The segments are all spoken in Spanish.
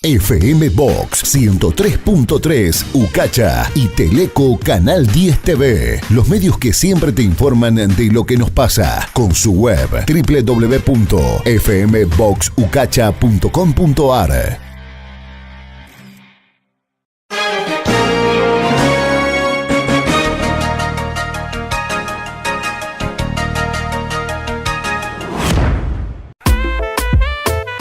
FM Box 103.3 Ucacha y Teleco Canal 10 TV. Los medios que siempre te informan de lo que nos pasa, con su web www.fmboxucacha.com.ar.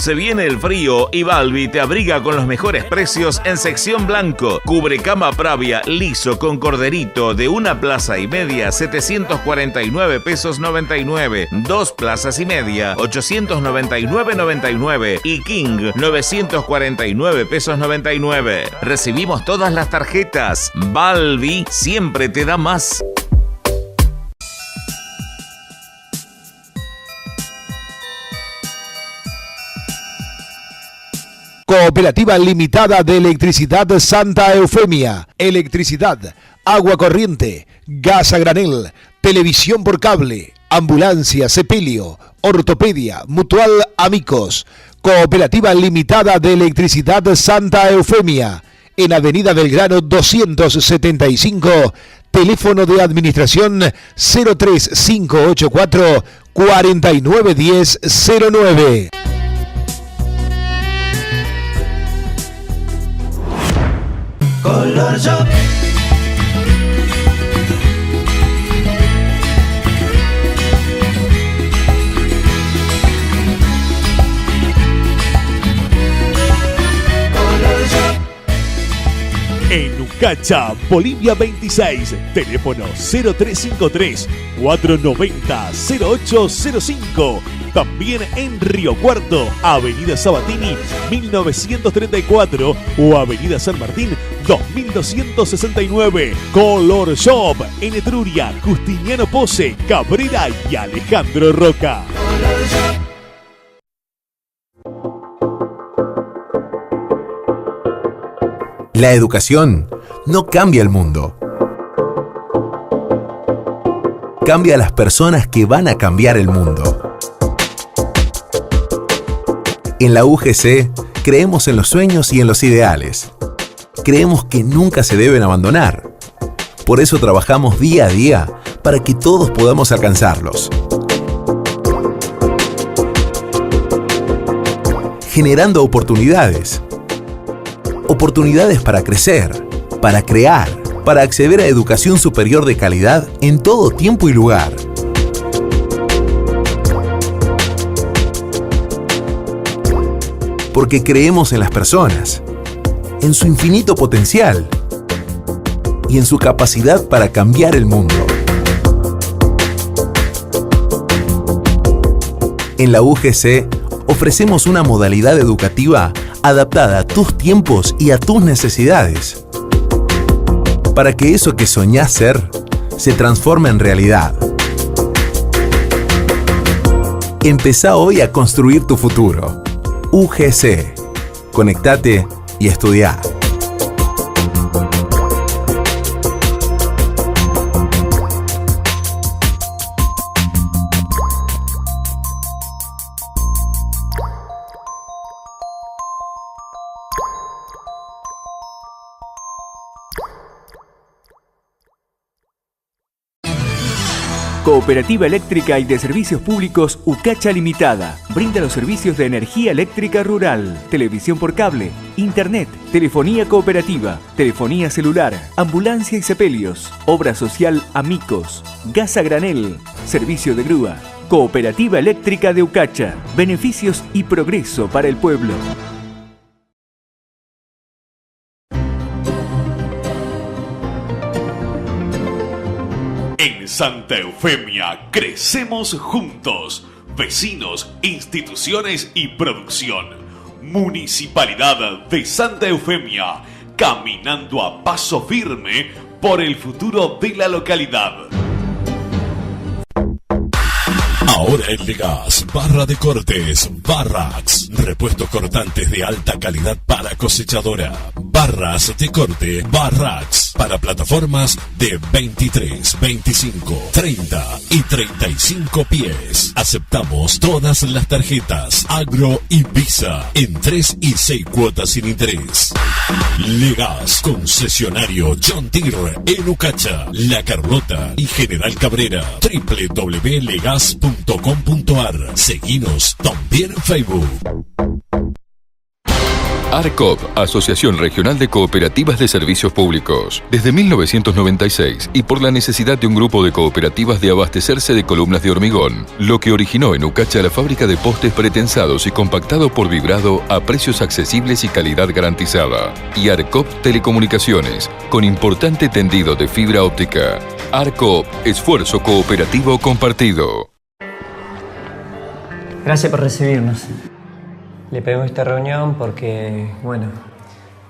Se viene el frío y Balbi te abriga con los mejores precios en sección blanco. Cubre cama Pravia liso con corderito de 1 plaza y media, 749 pesos 99. 2 plazas y media, 899.99. Y King, 949 pesos 99. Recibimos todas las tarjetas. Balbi siempre te da más. Cooperativa Limitada de Electricidad Santa Eufemia. Electricidad, agua corriente, gas a granel, televisión por cable, ambulancia, sepelio, ortopedia, mutual Amigos. Cooperativa Limitada de Electricidad Santa Eufemia. En Avenida Belgrano 275. Teléfono de administración 03584 491009. Color Shop. En Ucacha, Bolivia 26, teléfono 0353-490-0805. También en Río Cuarto, Avenida Sabatini 1934 o Avenida San Martín 2269. Color Shop en Etruria, Justiniano Pose, Cabrera y Alejandro Roca. La educación no cambia el mundo. Cambia a las personas que van a cambiar el mundo. En la UGC creemos en los sueños y en los ideales. Creemos que nunca se deben abandonar. Por eso trabajamos día a día para que todos podamos alcanzarlos. Generando oportunidades. Oportunidades para crecer, para crear, para acceder a educación superior de calidad en todo tiempo y lugar. Porque creemos en las personas, en su infinito potencial y en su capacidad para cambiar el mundo. En la UGC ofrecemos una modalidad educativa adaptada a tus tiempos y a tus necesidades, para que eso que soñás ser se transforme en realidad. Empezá hoy a construir tu futuro. UGC. Conectate y estudiá. Cooperativa Eléctrica y de Servicios Públicos Ucacha Limitada. Brinda los servicios de energía eléctrica rural, televisión por cable, internet, telefonía cooperativa, telefonía celular, ambulancia y sepelios, obra social Amigos, gas a granel, servicio de grúa. Cooperativa Eléctrica de Ucacha. Beneficios y progreso para el pueblo. En Santa Eufemia crecemos juntos. Vecinos, instituciones y producción. Municipalidad de Santa Eufemia, caminando a paso firme por el futuro de la localidad. Ahora en Legas, barra de cortes, Barrax, repuestos cortantes de alta calidad para cosechadora. Barras de corte, Barrax. para plataformas de 23, 25, 30 y 35 pies. Aceptamos todas las tarjetas Agro y Visa en 3 y 6 cuotas sin interés. Legas, concesionario John Deere en Ucacha, La Carlota y General Cabrera. www.legas.com.ar. Seguinos también en Facebook. ARCOP, Asociación Regional de Cooperativas de Servicios Públicos. Desde 1996 y por la necesidad de un grupo de cooperativas de abastecerse de columnas de hormigón, lo que originó en Ucacha la fábrica de postes pretensados y compactados por Vibrado a precios accesibles y calidad garantizada. Y ARCOP Telecomunicaciones, con importante tendido de fibra óptica. ARCOP, esfuerzo cooperativo compartido. Gracias por recibirnos. Le pedimos esta reunión porque, bueno...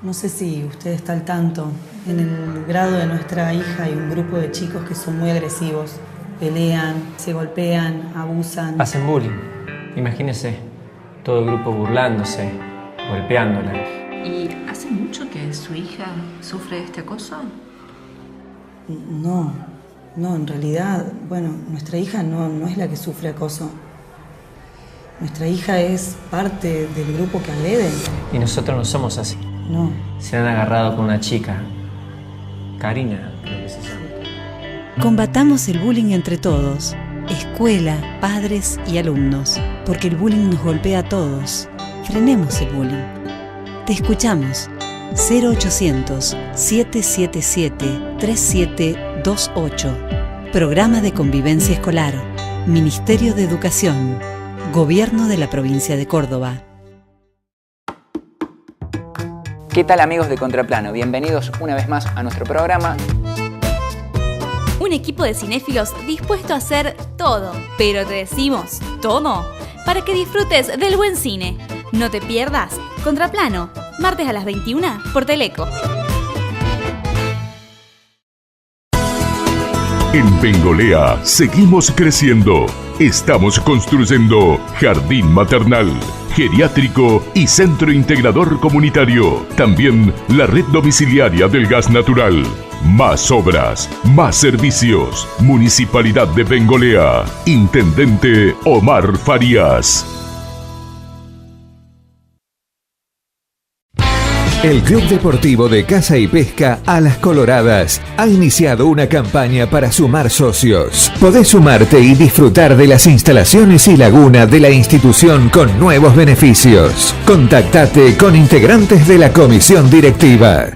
No sé si usted está al tanto. En el grado de nuestra hija hay un grupo de chicos que son muy agresivos. Pelean, se golpean, abusan. Hacen bullying. Imagínese, todo el grupo burlándose, golpeándola. ¿Y hace mucho que su hija sufre este acoso? No, en realidad, bueno, nuestra hija no es la que sufre acoso. Nuestra hija es parte del grupo que agreden. Y nosotros no somos así. No. Se han agarrado con una chica. Karina, creo que se llama. Combatamos el bullying entre todos. Escuela, padres y alumnos. Porque el bullying nos golpea a todos. Frenemos el bullying. Te escuchamos. 0800-777-3728. Programa de Convivencia Escolar. Ministerio de Educación. Gobierno de la Provincia de Córdoba. ¿Qué tal, amigos de Contraplano? Bienvenidos una vez más a nuestro programa. Un equipo de cinéfilos dispuesto a hacer todo, pero te decimos todo, para que disfrutes del buen cine. No te pierdas Contraplano, martes a las 21 por Teleco. En Bengolea seguimos creciendo. Estamos construyendo jardín maternal, geriátrico y centro integrador comunitario. También la red domiciliaria del gas natural. Más obras, más servicios. Municipalidad de Bengolea. Intendente Omar Farías. El Club Deportivo de Caza y Pesca A Las Coloradas ha iniciado una campaña para sumar socios. Podés sumarte y disfrutar de las instalaciones y laguna de la institución con nuevos beneficios. Contactate con integrantes de la comisión directiva.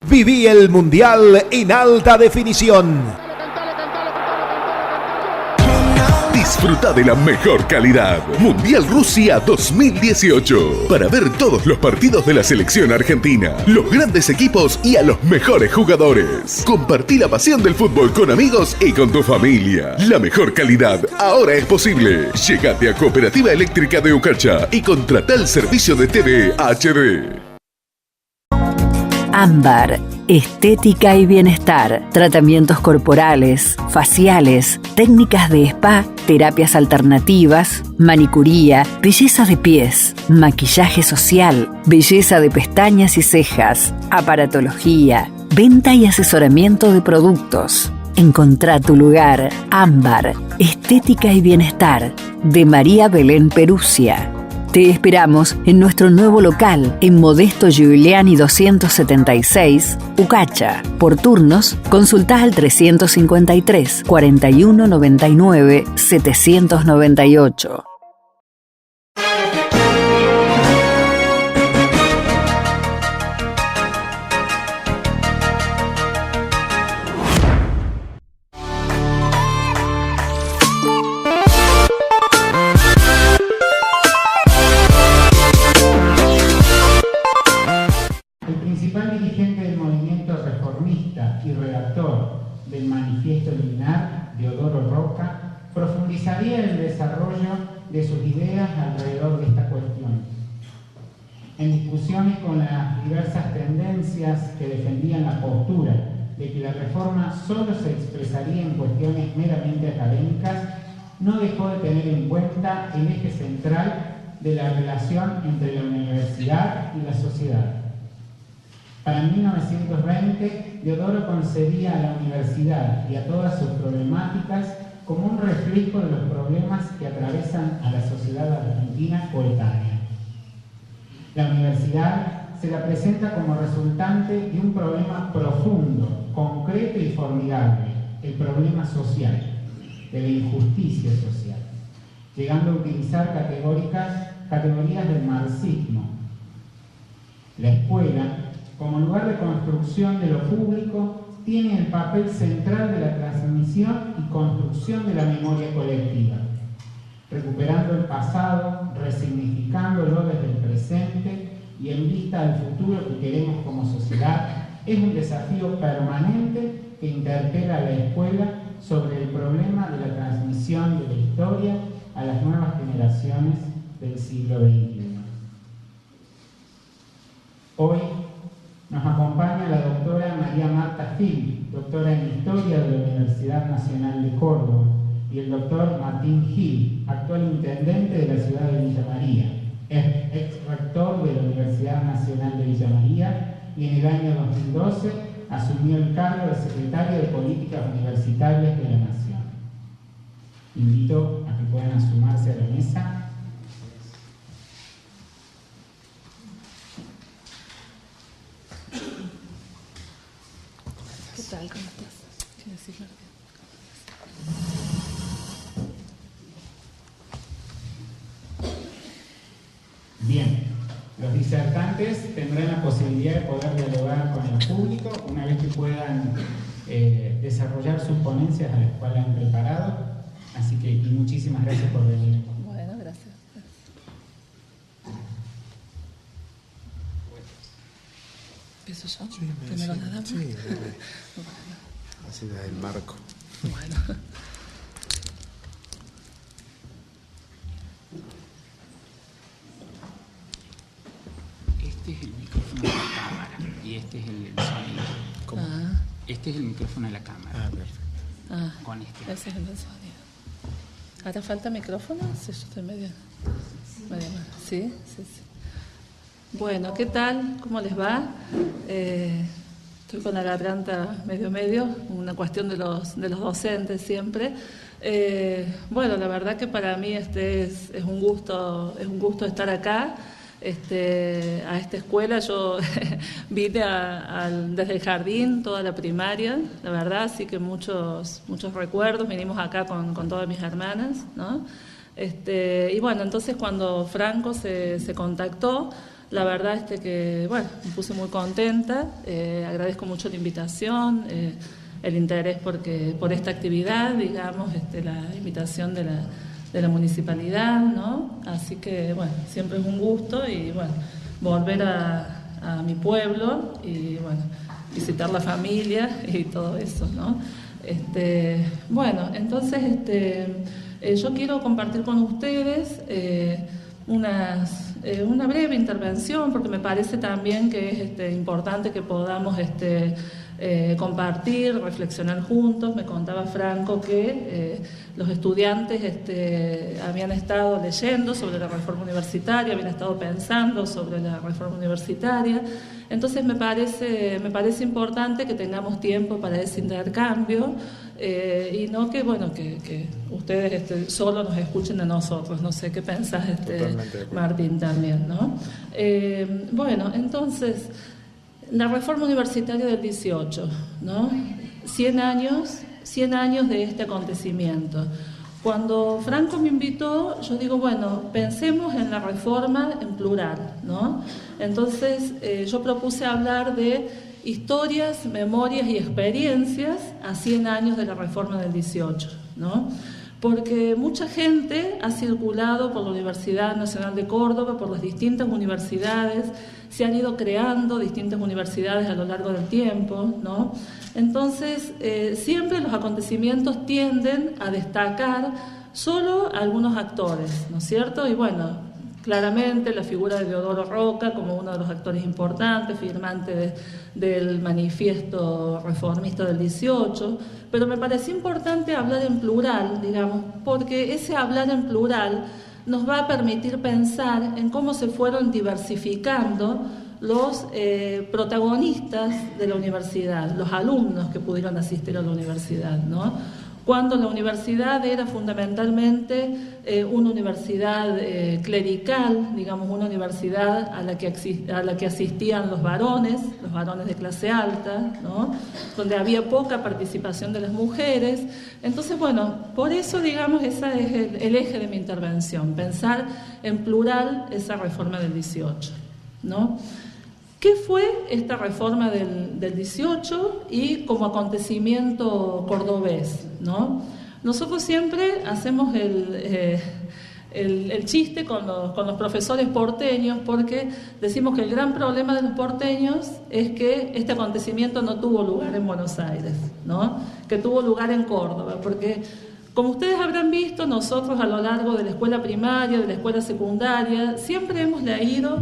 Viví el Mundial en alta definición. Disfruta de la mejor calidad. Mundial Rusia 2018. Para ver todos los partidos de la selección argentina, los grandes equipos y a los mejores jugadores. Compartí la pasión del fútbol con amigos y con tu familia. La mejor calidad ahora es posible. Llegate a Cooperativa Eléctrica de Ucacha y contratá el servicio de TV HD. Ámbar, estética y bienestar, tratamientos corporales, faciales, técnicas de spa, terapias alternativas, manicuría, belleza de pies, maquillaje social, belleza de pestañas y cejas, aparatología, venta y asesoramiento de productos. Encontrá tu lugar. Ámbar, estética y bienestar, de María Belén Perusia. Te esperamos en nuestro nuevo local en Modesto Giuliani 276, Ucacha. Por turnos, consultá al 353 41 99 798. del Manifiesto Liminar, Deodoro Roca, profundizaría el desarrollo de sus ideas alrededor de esta cuestión. En discusiones con las diversas tendencias que defendían la postura de que la reforma solo se expresaría en cuestiones meramente académicas, no dejó de tener en cuenta el eje central de la relación entre la universidad y la sociedad. Para 1920, Deodoro concebía a la universidad y a todas sus problemáticas como un reflejo de los problemas que atravesan a la sociedad argentina coetánea. La universidad se la presenta como resultante de un problema profundo, concreto y formidable, el problema social, de la injusticia social, llegando a utilizar categorías del marxismo. La escuela, como lugar de construcción de lo público, tiene el papel central de la transmisión y construcción de la memoria colectiva, recuperando el pasado, resignificándolo desde el presente y en vista al futuro que queremos como sociedad. Es un desafío permanente que interpela a la escuela sobre el problema de la transmisión de la historia a las nuevas generaciones del siglo XXI. Hoy nos acompaña la doctora María Marta Gil, doctora en Historia de la Universidad Nacional de Córdoba, y el doctor Martín Gil, actual intendente de la ciudad de Villa María, ex rector de la Universidad Nacional de Villa María, y en el año 2012 asumió el cargo de secretario de Políticas Universitarias de la Nación. Invito a que puedan sumarse a la mesa. ¿Qué tal? ¿Cómo estás? ¿Qué decís, Martín? Bien, los disertantes tendrán la posibilidad de poder dialogar con el público una vez que puedan desarrollar sus ponencias a las cuales han preparado. Así que muchísimas gracias por venir. Bueno, gracias. ¿Empiezo yo? Sí, ¿Primero la dama? Sí, así da el marco. Bueno. Este es el micrófono de la cámara y este es el sonido. ¿Cómo? Ah. Este es el micrófono de la cámara. Ah, perfecto. Ah, con este. ese es el sonido. ¿Ahora falta micrófono? Sí, yo estoy medio mal. ¿Sí? Sí, sí. Bueno, ¿qué tal? ¿Cómo les va? Estoy con la garganta medio, una cuestión de los docentes siempre. Bueno, la verdad que para mí es un gusto estar acá. A esta escuela yo vine desde el jardín, toda la primaria, la verdad, así que muchos recuerdos. Vinimos acá con todas mis hermanas, ¿no? Y bueno, entonces cuando Franco se contactó, la verdad que, bueno, me puse muy contenta. Agradezco mucho la invitación, el interés por esta actividad, digamos, la invitación de la municipalidad, ¿no? Así que, bueno, siempre es un gusto y, bueno, volver a mi pueblo y, bueno, visitar la familia y todo eso, ¿no? Bueno, entonces, yo quiero compartir con ustedes una breve intervención, porque me parece también que es importante que podamos compartir, reflexionar juntos. Me contaba Franco que los estudiantes habían estado leyendo sobre la reforma universitaria, habían estado pensando sobre la reforma universitaria. Entonces me parece importante que tengamos tiempo para ese intercambio, y no que, bueno, que ustedes solo nos escuchen a nosotros. No sé qué pensás, Martín, también, ¿no? Bueno, entonces, la reforma universitaria del 18, ¿no? 100 años de este acontecimiento. Cuando Franco me invitó, yo digo, bueno, pensemos en la reforma en plural, ¿no? Entonces, yo propuse hablar de historias, memorias y experiencias a 100 años de la reforma del 18, ¿no? Porque mucha gente ha circulado por la Universidad Nacional de Córdoba, por las distintas universidades, se han ido creando distintas universidades a lo largo del tiempo, ¿no? Entonces, siempre los acontecimientos tienden a destacar solo a algunos actores, ¿no es cierto? Y bueno, claramente la figura de Deodoro Roca como uno de los actores importantes, firmante del manifiesto reformista del 18, pero me pareció importante hablar en plural, digamos, porque ese hablar en plural nos va a permitir pensar en cómo se fueron diversificando los protagonistas de la universidad, los alumnos que pudieron asistir a la universidad, ¿no? Cuando la universidad era fundamentalmente una universidad clerical, digamos, una universidad a la que asistían los varones de clase alta, ¿no? Donde había poca participación de las mujeres. Entonces, bueno, por eso, digamos, ese es el eje de mi intervención, pensar en plural esa reforma del 18, ¿no? ¿Qué fue esta reforma del 18 y como acontecimiento cordobés, ¿no? Nosotros siempre hacemos el chiste con los profesores porteños, porque decimos que el gran problema de los porteños es que este acontecimiento no tuvo lugar en Buenos Aires, ¿no? Que tuvo lugar en Córdoba, porque como ustedes habrán visto, nosotros a lo largo de la escuela primaria, de la escuela secundaria, siempre hemos leído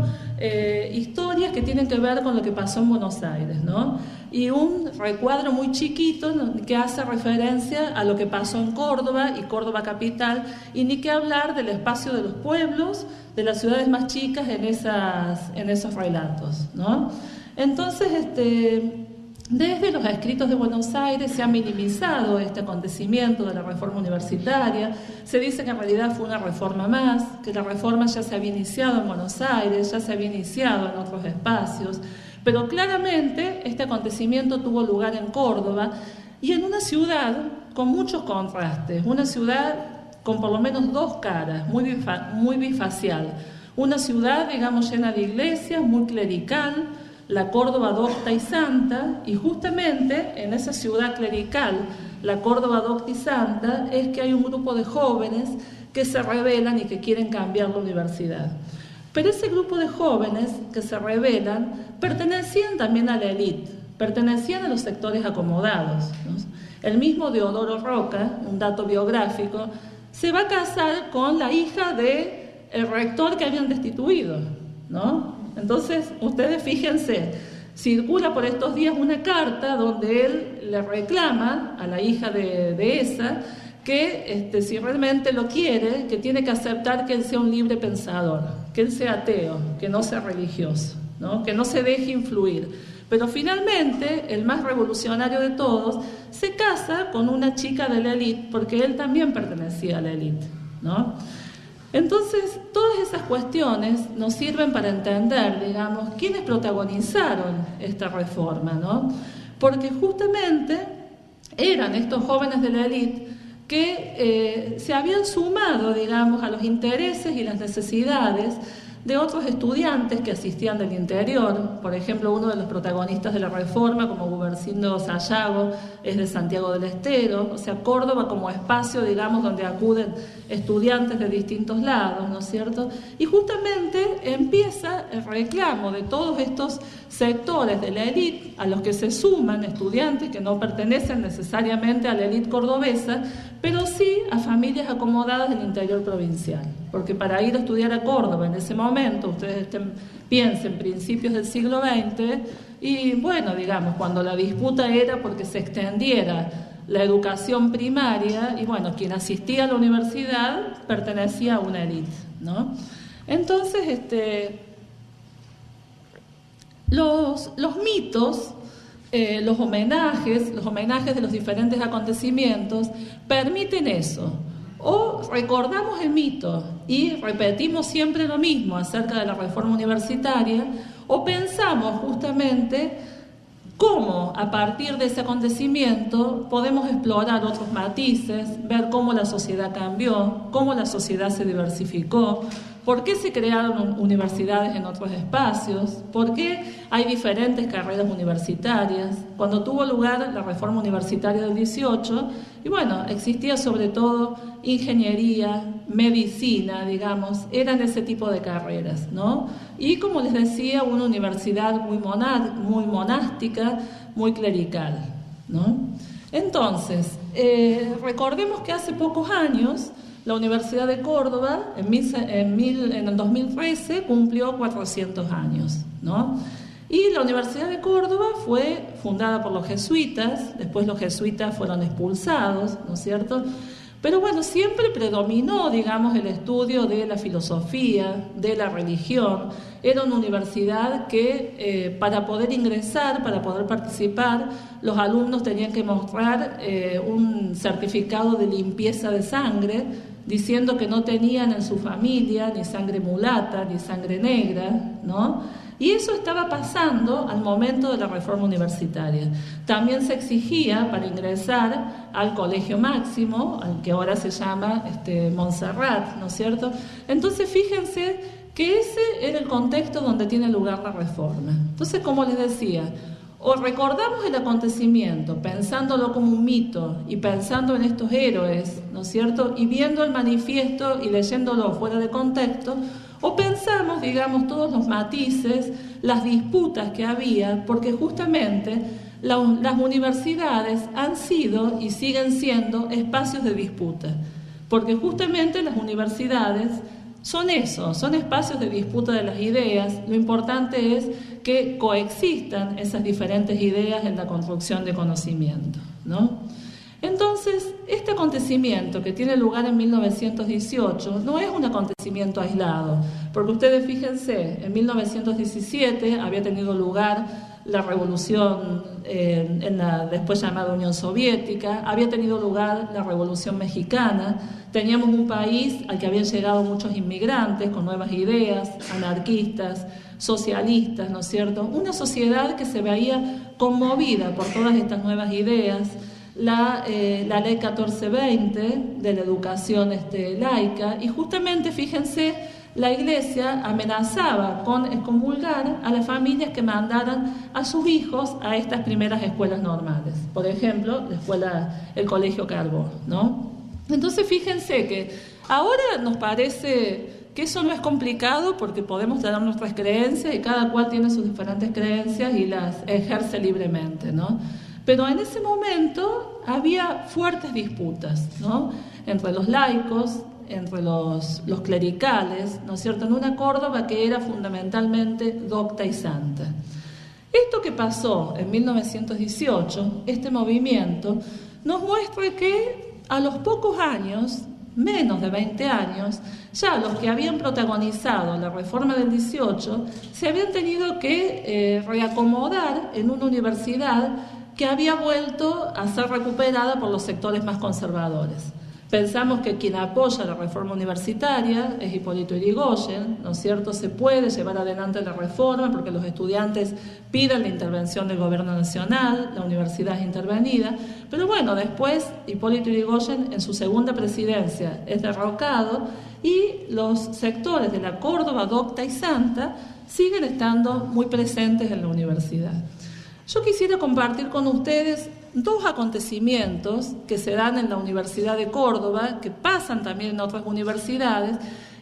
historias que tienen que ver con lo que pasó en Buenos Aires, ¿no? Y un recuadro muy chiquito, ¿no?, que hace referencia a lo que pasó en Córdoba y Córdoba capital, y ni que hablar del espacio de los pueblos, de las ciudades más chicas en esos relatos, ¿no? Entonces, desde los escritos de Buenos Aires se ha minimizado este acontecimiento de la reforma universitaria. Se dice que en realidad fue una reforma más, que la reforma ya se había iniciado en Buenos Aires, ya se había iniciado en otros espacios, pero claramente este acontecimiento tuvo lugar en Córdoba y en una ciudad con muchos contrastes, una ciudad con por lo menos dos caras, muy bifacial, una ciudad, digamos, llena de iglesias, muy clerical, la Córdoba docta y santa, y justamente en esa ciudad clerical, la Córdoba docta y santa, es que hay un grupo de jóvenes que se rebelan y que quieren cambiar la universidad. Pero ese grupo de jóvenes que se rebelan pertenecían también a la élite, pertenecían a los sectores acomodados, ¿no? El mismo Deodoro Roca, un dato biográfico, se va a casar con la hija del rector que habían destituido, ¿no? Entonces, ustedes fíjense, circula por estos días una carta donde él le reclama a la hija de esa que si realmente lo quiere, que tiene que aceptar que él sea un libre pensador, que él sea ateo, que no sea religioso, ¿no? Que no se deje influir. Pero finalmente, el más revolucionario de todos, se casa con una chica de la élite, porque él también pertenecía a la élite, ¿no? Entonces, todas esas cuestiones nos sirven para entender, digamos, quiénes protagonizaron esta reforma, ¿no? Porque justamente eran estos jóvenes de la élite que se habían sumado, digamos, a los intereses y las necesidades de otros estudiantes que asistían del interior. Por ejemplo, uno de los protagonistas de la reforma, como Gumersindo Sayago, es de Santiago del Estero. O sea, Córdoba como espacio, digamos, donde acuden estudiantes de distintos lados, ¿no es cierto? Y justamente empieza el reclamo de todos estos sectores de la élite, a los que se suman estudiantes que no pertenecen necesariamente a la élite cordobesa, pero sí a familias acomodadas del interior provincial. Porque para ir a estudiar a Córdoba en ese momento, ustedes piensen, principios del siglo XX, y bueno, digamos, cuando la disputa era porque se extendiera la educación primaria, y bueno, quien asistía a la universidad pertenecía a una élite, ¿no? Entonces, los mitos los homenajes de los diferentes acontecimientos permiten eso. O recordamos el mito y repetimos siempre lo mismo acerca de la reforma universitaria, o pensamos justamente cómo a partir de ese acontecimiento podemos explorar otros matices, ver cómo la sociedad cambió, cómo la sociedad se diversificó, por qué se crearon universidades en otros espacios, por qué hay diferentes carreras universitarias, cuando tuvo lugar la reforma universitaria del 18, y bueno, existía sobre todo ingeniería, medicina, digamos, eran ese tipo de carreras, ¿no? Y como les decía, una universidad muy monástica, muy clerical, ¿no? Entonces, recordemos que hace pocos años la Universidad de Córdoba, en el 2013, cumplió 400 años, ¿no? Y la Universidad de Córdoba fue fundada por los jesuitas, después los jesuitas fueron expulsados, ¿no es cierto? Pero bueno, siempre predominó, digamos, el estudio de la filosofía, de la religión. Era una universidad que para poder ingresar, para poder participar, los alumnos tenían que mostrar un certificado de limpieza de sangre, diciendo que no tenían en su familia ni sangre mulata, ni sangre negra, ¿no? Y eso estaba pasando al momento de la reforma universitaria. También se exigía para ingresar al Colegio Máximo, al que ahora se llama Montserrat, ¿no es cierto? Entonces fíjense que ese era el contexto donde tiene lugar la reforma. Entonces, como les decía, o recordamos el acontecimiento pensándolo como un mito y pensando en estos héroes, ¿no es cierto? Y viendo el manifiesto y leyéndolo fuera de contexto, o pensamos, digamos, todos los matices, las disputas que había, porque justamente las universidades han sido y siguen siendo espacios de disputa, porque justamente las universidades son eso, son espacios de disputa de las ideas. Lo importante es que coexistan esas diferentes ideas en la construcción de conocimiento, ¿no? Entonces, este acontecimiento que tiene lugar en 1918 no es un acontecimiento aislado, porque ustedes fíjense, en 1917 había tenido lugar la revolución en la después llamada Unión Soviética, había tenido lugar la Revolución Mexicana, teníamos un país al que habían llegado muchos inmigrantes con nuevas ideas, anarquistas, socialistas, ¿no es cierto? Una sociedad que se veía conmovida por todas estas nuevas ideas. La ley 1420 de la educación laica, y justamente fíjense, la Iglesia amenazaba con excomulgar a las familias que mandaran a sus hijos a estas primeras escuelas normales, por ejemplo, el Colegio Carbó, ¿no? Entonces fíjense que ahora nos parece que eso no es complicado porque podemos tener nuestras creencias y cada cual tiene sus diferentes creencias y las ejerce libremente, ¿no? Pero en ese momento había fuertes disputas, ¿no? Entre los laicos, entre los clericales, ¿no es cierto?, en una Córdoba que era fundamentalmente docta y santa. Esto que pasó en 1918, este movimiento, nos muestra que a los pocos años, menos de 20 años, ya los que habían protagonizado la reforma del 18 se habían tenido que reacomodar en una universidad que había vuelto a ser recuperada por los sectores más conservadores. Pensamos que quien apoya la reforma universitaria es Hipólito Yrigoyen, ¿no es cierto? Se puede llevar adelante la reforma porque los estudiantes piden la intervención del gobierno nacional, la universidad es intervenida, pero bueno, después Hipólito Yrigoyen en su segunda presidencia es derrocado y los sectores de la Córdoba docta y santa siguen estando muy presentes en la universidad. Yo quisiera compartir con ustedes dos acontecimientos que se dan en la Universidad de Córdoba, que pasan también en otras universidades,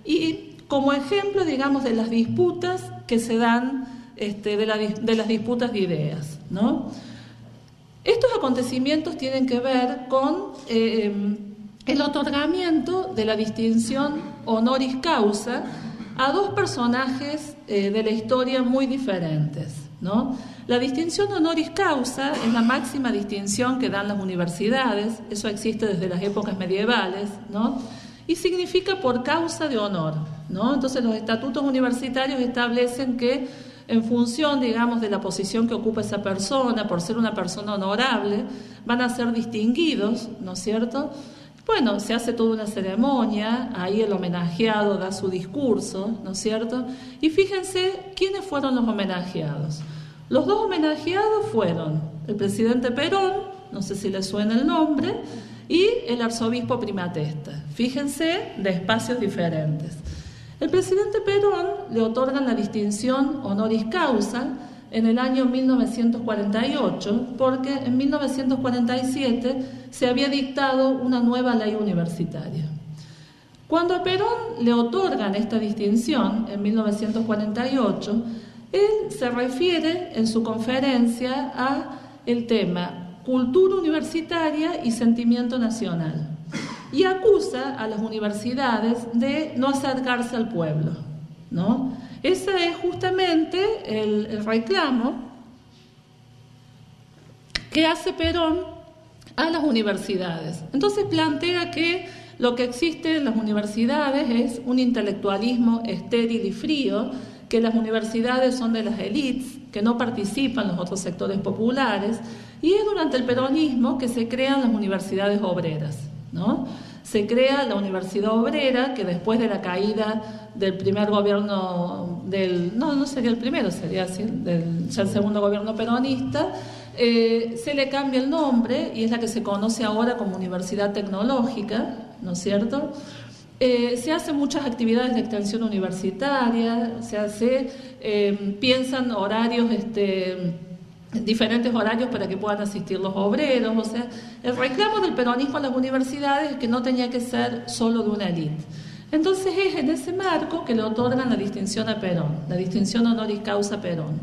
y como ejemplo, digamos, de las disputas que se dan, de las disputas de ideas, ¿no? Estos acontecimientos tienen que ver con el otorgamiento de la distinción honoris causa a dos personajes de la historia muy diferentes, ¿no? La distinción honoris causa es la máxima distinción que dan las universidades, eso existe desde las épocas medievales, ¿no? Y significa por causa de honor, ¿no? Entonces los estatutos universitarios establecen que en función, digamos, de la posición que ocupa esa persona, por ser una persona honorable, van a ser distinguidos, ¿no es cierto? Bueno, se hace toda una ceremonia, ahí el homenajeado da su discurso, ¿no es cierto? Y fíjense quiénes fueron los homenajeados. Los dos homenajeados fueron el presidente Perón, no sé si les suena el nombre, y el arzobispo Primatesta. Fíjense, de espacios diferentes. El presidente Perón le otorgan la distinción honoris causa en el año 1948, porque en 1947 se había dictado una nueva ley universitaria. Cuando a Perón le otorgan esta distinción en 1948, él se refiere en su conferencia a el tema cultura universitaria y sentimiento nacional, y acusa a las universidades de no acercarse al pueblo, ¿no? Ese es justamente el reclamo que hace Perón a las universidades. Entonces plantea que lo que existe en las universidades es un intelectualismo estéril y frío, que las universidades son de las élites, que no participan los otros sectores populares, y es durante el peronismo que se crean las universidades obreras, ¿no? Se crea la Universidad Obrera, que después de la caída del primer gobierno no sería el primero, sería así, ya el segundo gobierno peronista, se le cambia el nombre y es la que se conoce ahora como Universidad Tecnológica, ¿no es cierto? Se hacen muchas actividades de extensión universitaria, piensan horarios, diferentes horarios para que puedan asistir los obreros. O sea, el reclamo del peronismo a las universidades es que no tenía que ser solo de una élite. Entonces es en ese marco que le otorgan la distinción a Perón, la distinción honoris causa Perón.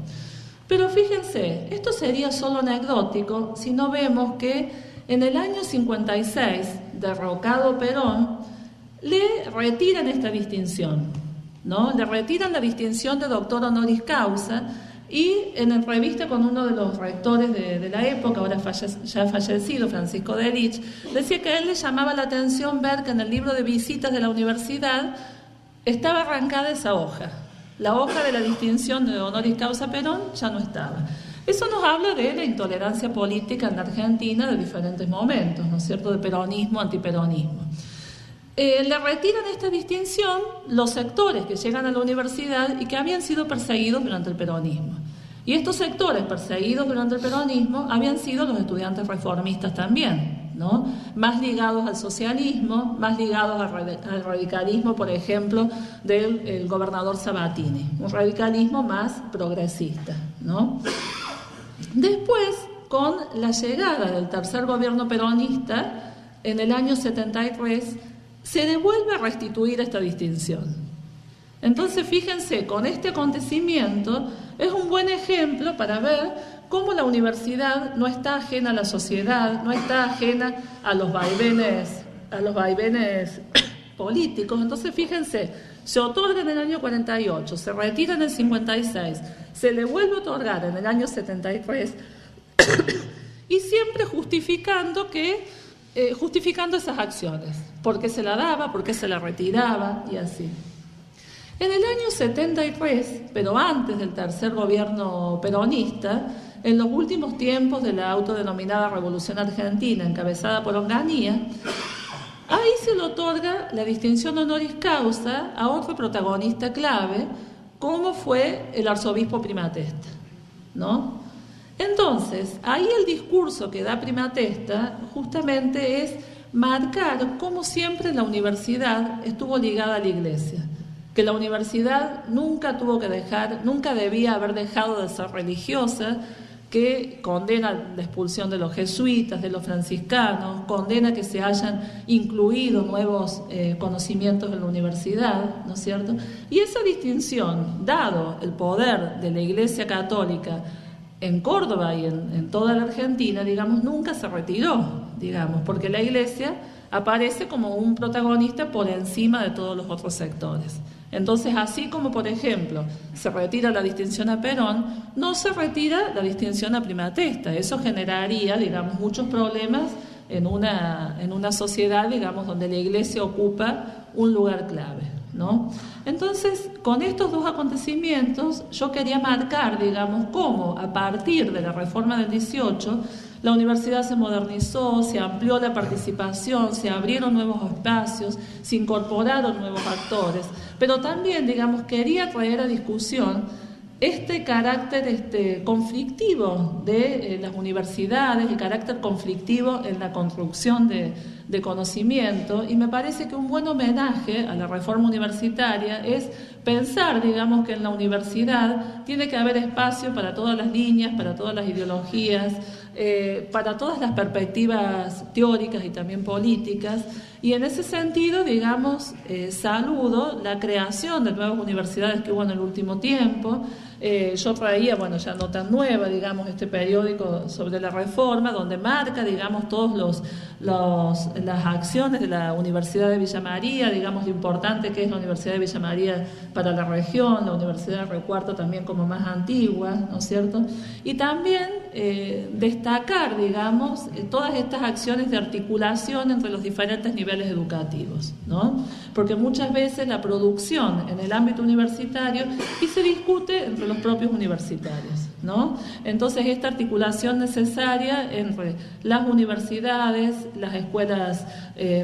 Pero fíjense, esto sería solo anecdótico si no vemos que en el año 56, derrocado Perón, le retiran esta distinción, ¿no? Le retiran la distinción de doctor honoris causa. Y en entrevista con uno de los rectores de la época, ahora ya fallecido, Francisco Delich, decía que a él le llamaba la atención ver que en el libro de visitas de la universidad estaba arrancada esa hoja. La hoja de la distinción de honoris causa Perón ya no estaba. Eso nos habla de la intolerancia política en la Argentina de diferentes momentos, ¿no es cierto?, de peronismo, antiperonismo. Le retiran esta distinción los sectores que llegan a la universidad y que habían sido perseguidos durante el peronismo. Y estos sectores perseguidos durante el peronismo habían sido los estudiantes reformistas también, ¿no? Más ligados al socialismo, más ligados al radicalismo, por ejemplo, del gobernador Sabatini, un radicalismo más progresista, ¿no? Después, con la llegada del tercer gobierno peronista, en el año 73, se le vuelve a restituir esta distinción. Entonces, fíjense, con este acontecimiento es un buen ejemplo para ver cómo la universidad no está ajena a la sociedad, no está ajena a los vaivenes políticos. Entonces, fíjense, se otorga en el año 48, se retira en el 56, se le vuelve a otorgar en el año 73, y siempre justificando esas acciones, por qué se la daba, por qué se la retiraba y así. En el año 73, pero antes del tercer gobierno peronista, en los últimos tiempos de la autodenominada Revolución Argentina, encabezada por Onganía, ahí se le otorga la distinción honoris causa a otro protagonista clave, como fue el arzobispo Primatesta, ¿no? Entonces, ahí el discurso que da Primatesta justamente es marcar cómo siempre la universidad estuvo ligada a la Iglesia, que la universidad nunca debía haber dejado de ser religiosa, que condena la expulsión de los jesuitas, de los franciscanos, condena que se hayan incluido nuevos conocimientos en la universidad, ¿no es cierto? Y esa distinción, dado el poder de la Iglesia Católica en Córdoba y en toda la Argentina, digamos, nunca se retiró, digamos, porque la Iglesia aparece como un protagonista por encima de todos los otros sectores. Entonces, así como, por ejemplo, se retira la distinción a Perón, no se retira la distinción a Primatesta. Eso generaría, digamos, muchos problemas en una sociedad, digamos, donde la Iglesia ocupa un lugar clave, ¿no? Entonces, con estos dos acontecimientos, yo quería marcar, digamos, cómo a partir de la reforma del 18, la universidad se modernizó, se amplió la participación, se abrieron nuevos espacios, se incorporaron nuevos actores, pero también, digamos, quería traer a discusión este carácter conflictivo de las universidades, el carácter conflictivo en la construcción de conocimiento, y me parece que un buen homenaje a la reforma universitaria es pensar, digamos, que en la universidad tiene que haber espacio para todas las líneas, para todas las ideologías, para todas las perspectivas teóricas y también políticas, y en ese sentido, digamos, saludo la creación de nuevas universidades que hubo en el último tiempo. Yo traía, bueno, ya no tan nueva, digamos, este periódico sobre la reforma, donde marca, digamos, todos las acciones de la Universidad de Villa María, digamos, lo importante que es la Universidad de Villa María para la región, la Universidad de Río Cuarto también como más antigua, ¿no es cierto? Y también destacar, digamos, todas estas acciones de articulación entre los diferentes niveles educativos, ¿no? Porque muchas veces la producción en el ámbito universitario y se discute entre los propios universitarios, ¿no? Entonces, esta articulación necesaria entre las universidades, las escuelas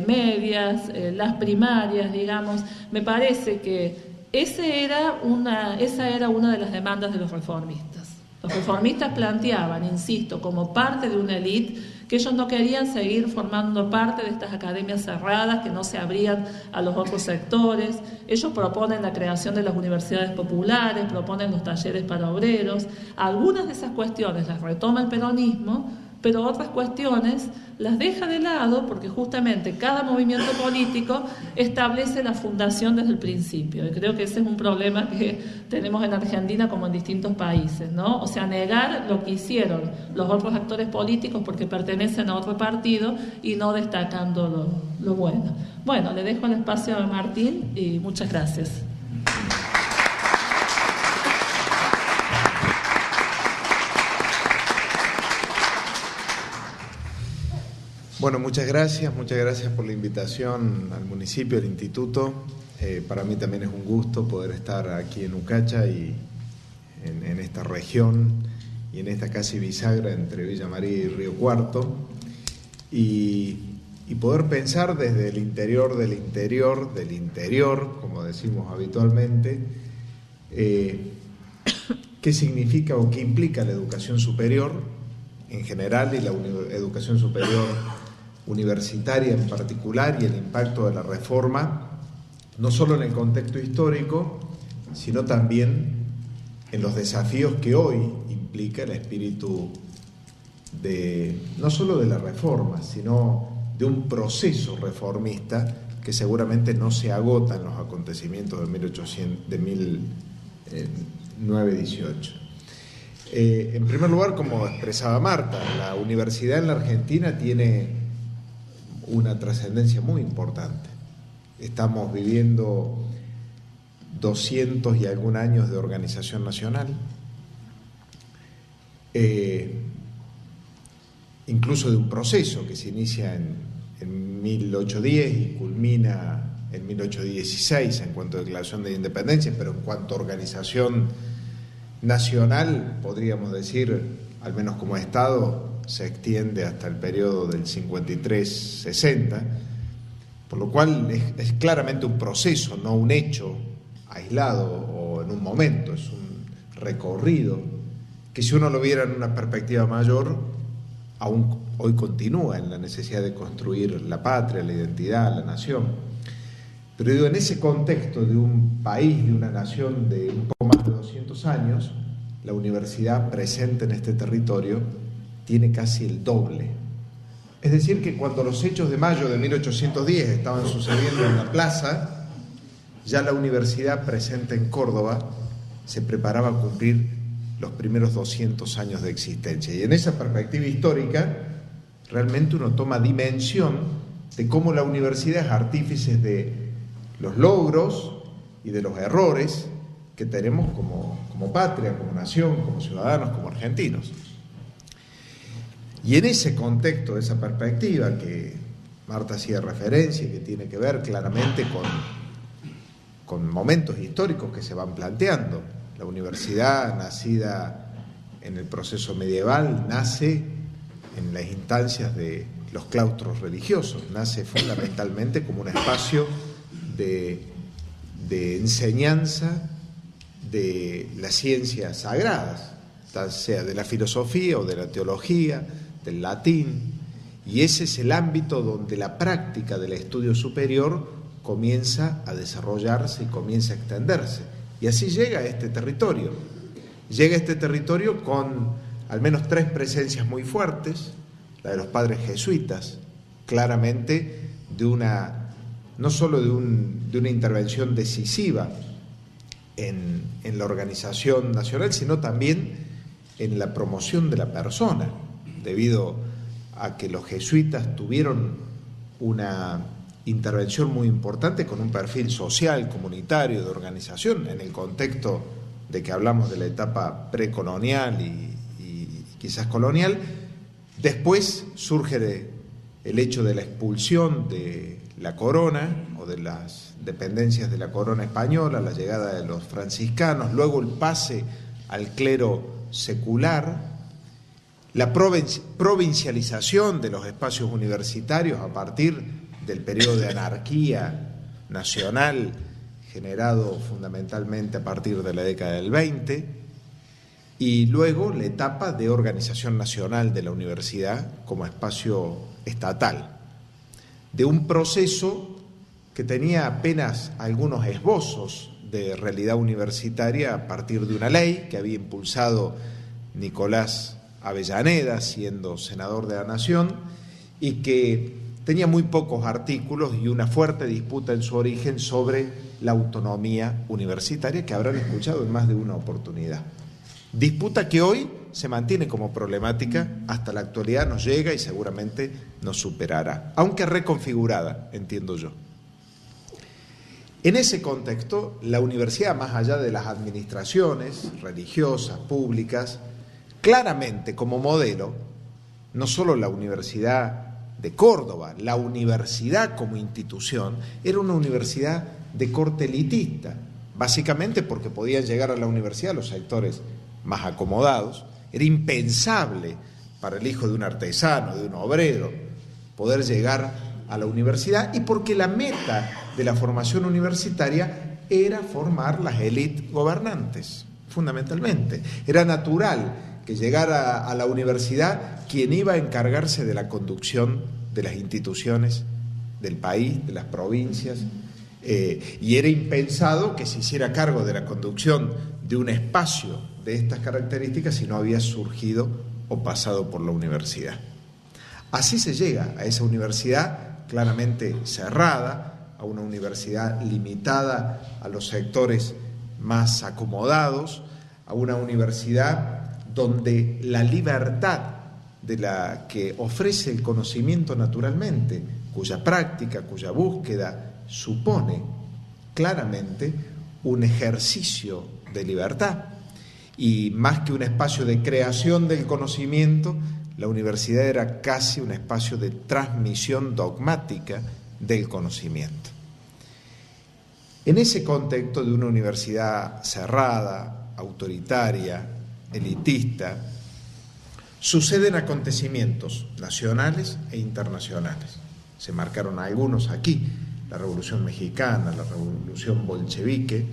medias, las primarias, digamos, me parece que esa era una de las demandas de los reformistas. Los reformistas planteaban, insisto, como parte de una élite, que ellos no querían seguir formando parte de estas academias cerradas que no se abrían a los otros sectores. Ellos proponen la creación de las universidades populares, proponen los talleres para obreros. Algunas de esas cuestiones las retoma el peronismo, pero otras cuestiones las deja de lado porque justamente cada movimiento político establece la fundación desde el principio. Y creo que ese es un problema que tenemos en Argentina como en distintos países, ¿no? O sea, negar lo que hicieron los otros actores políticos porque pertenecen a otro partido y no destacando lo bueno. Bueno, le dejo el espacio a Martín y muchas gracias. Bueno, muchas gracias por la invitación al municipio, al instituto. Para mí también es un gusto poder estar aquí en Ucacha y en esta región y en esta casi bisagra entre Villa María y Río Cuarto y poder pensar desde el interior del interior, como decimos habitualmente, qué significa o qué implica la educación superior en general y la educación superior universitaria en particular y el impacto de la reforma, no solo en el contexto histórico, sino también en los desafíos que hoy implica el espíritu no solo de la reforma, sino de un proceso reformista que seguramente no se agota en los acontecimientos de 1918. En primer lugar, como expresaba Marta, la universidad en la Argentina tiene una trascendencia muy importante. Estamos viviendo 200 y algún años de organización nacional, incluso de un proceso que se inicia en 1810 y culmina en 1816 en cuanto a declaración de independencia, pero en cuanto a organización nacional, podríamos decir, al menos como Estado, se extiende hasta el periodo del 53-60, por lo cual es claramente un proceso, no un hecho aislado o en un momento, es un recorrido que si uno lo viera en una perspectiva mayor, aún hoy continúa en la necesidad de construir la patria, la identidad, la nación. Pero digo, en ese contexto de un país, de una nación de un poco más de 200 años, la universidad presente en este territorio tiene casi el doble. Es decir, que cuando los hechos de mayo de 1810 estaban sucediendo en la plaza, ya la universidad presente en Córdoba se preparaba a cumplir los primeros 200 años de existencia. Y en esa perspectiva histórica, realmente uno toma dimensión de cómo la universidad es artífice de los logros y de los errores que tenemos como patria, como nación, como ciudadanos, como argentinos. Y en ese contexto, esa perspectiva que Marta hacía referencia y que tiene que ver claramente momentos históricos que se van planteando. La universidad, nacida en el proceso medieval, nace en las instancias de los claustros religiosos, nace fundamentalmente como un espacio de enseñanza de las ciencias sagradas, tal sea de la filosofía o de la teología, del latín, y ese es el ámbito donde la práctica del estudio superior comienza a desarrollarse y comienza a extenderse. Y así llega a este territorio. Llega a este territorio con al menos 3 presencias muy fuertes: la de los padres jesuitas, claramente no solo de una intervención decisiva en la organización nacional, sino también en la promoción de la persona, debido a que los jesuitas tuvieron una intervención muy importante con un perfil social, comunitario, de organización, en el contexto de que hablamos de la etapa precolonial y quizás colonial. Después surge el hecho de la expulsión de la corona o de las dependencias de la corona española, la llegada de los franciscanos, luego el pase al clero secular, la provincialización de los espacios universitarios a partir del periodo de anarquía nacional generado fundamentalmente a partir de la década del 20, y luego la etapa de organización nacional de la universidad como espacio estatal, de un proceso que tenía apenas algunos esbozos de realidad universitaria a partir de una ley que había impulsado Nicolás Avellaneda, siendo senador de la Nación, y que tenía muy pocos artículos y una fuerte disputa en su origen sobre la autonomía universitaria, que habrán escuchado en más de una oportunidad. Disputa que hoy se mantiene como problemática, hasta la actualidad nos llega y seguramente nos superará, aunque reconfigurada, entiendo yo. En ese contexto, la universidad, más allá de las administraciones religiosas, públicas, claramente como modelo, no solo la Universidad de Córdoba, la universidad como institución, era una universidad de corte elitista, básicamente porque podían llegar a la universidad los sectores más acomodados. Era impensable para el hijo de un artesano, de un obrero, poder llegar a la universidad, y porque la meta de la formación universitaria era formar las élites gobernantes, fundamentalmente. Era natural que llegara a la universidad quien iba a encargarse de la conducción de las instituciones del país, de las provincias, y era impensado que se hiciera cargo de la conducción de un espacio de estas características si no había surgido o pasado por la universidad. Así se llega a esa universidad claramente cerrada, a una universidad limitada a los sectores más acomodados, a una universidad donde la libertad de la que ofrece el conocimiento naturalmente, cuya práctica, cuya búsqueda supone claramente un ejercicio de libertad, y más que un espacio de creación del conocimiento, la universidad era casi un espacio de transmisión dogmática del conocimiento. En ese contexto de una universidad cerrada, autoritaria, elitista, suceden acontecimientos nacionales e internacionales. Se marcaron algunos aquí: la Revolución Mexicana, la Revolución Bolchevique,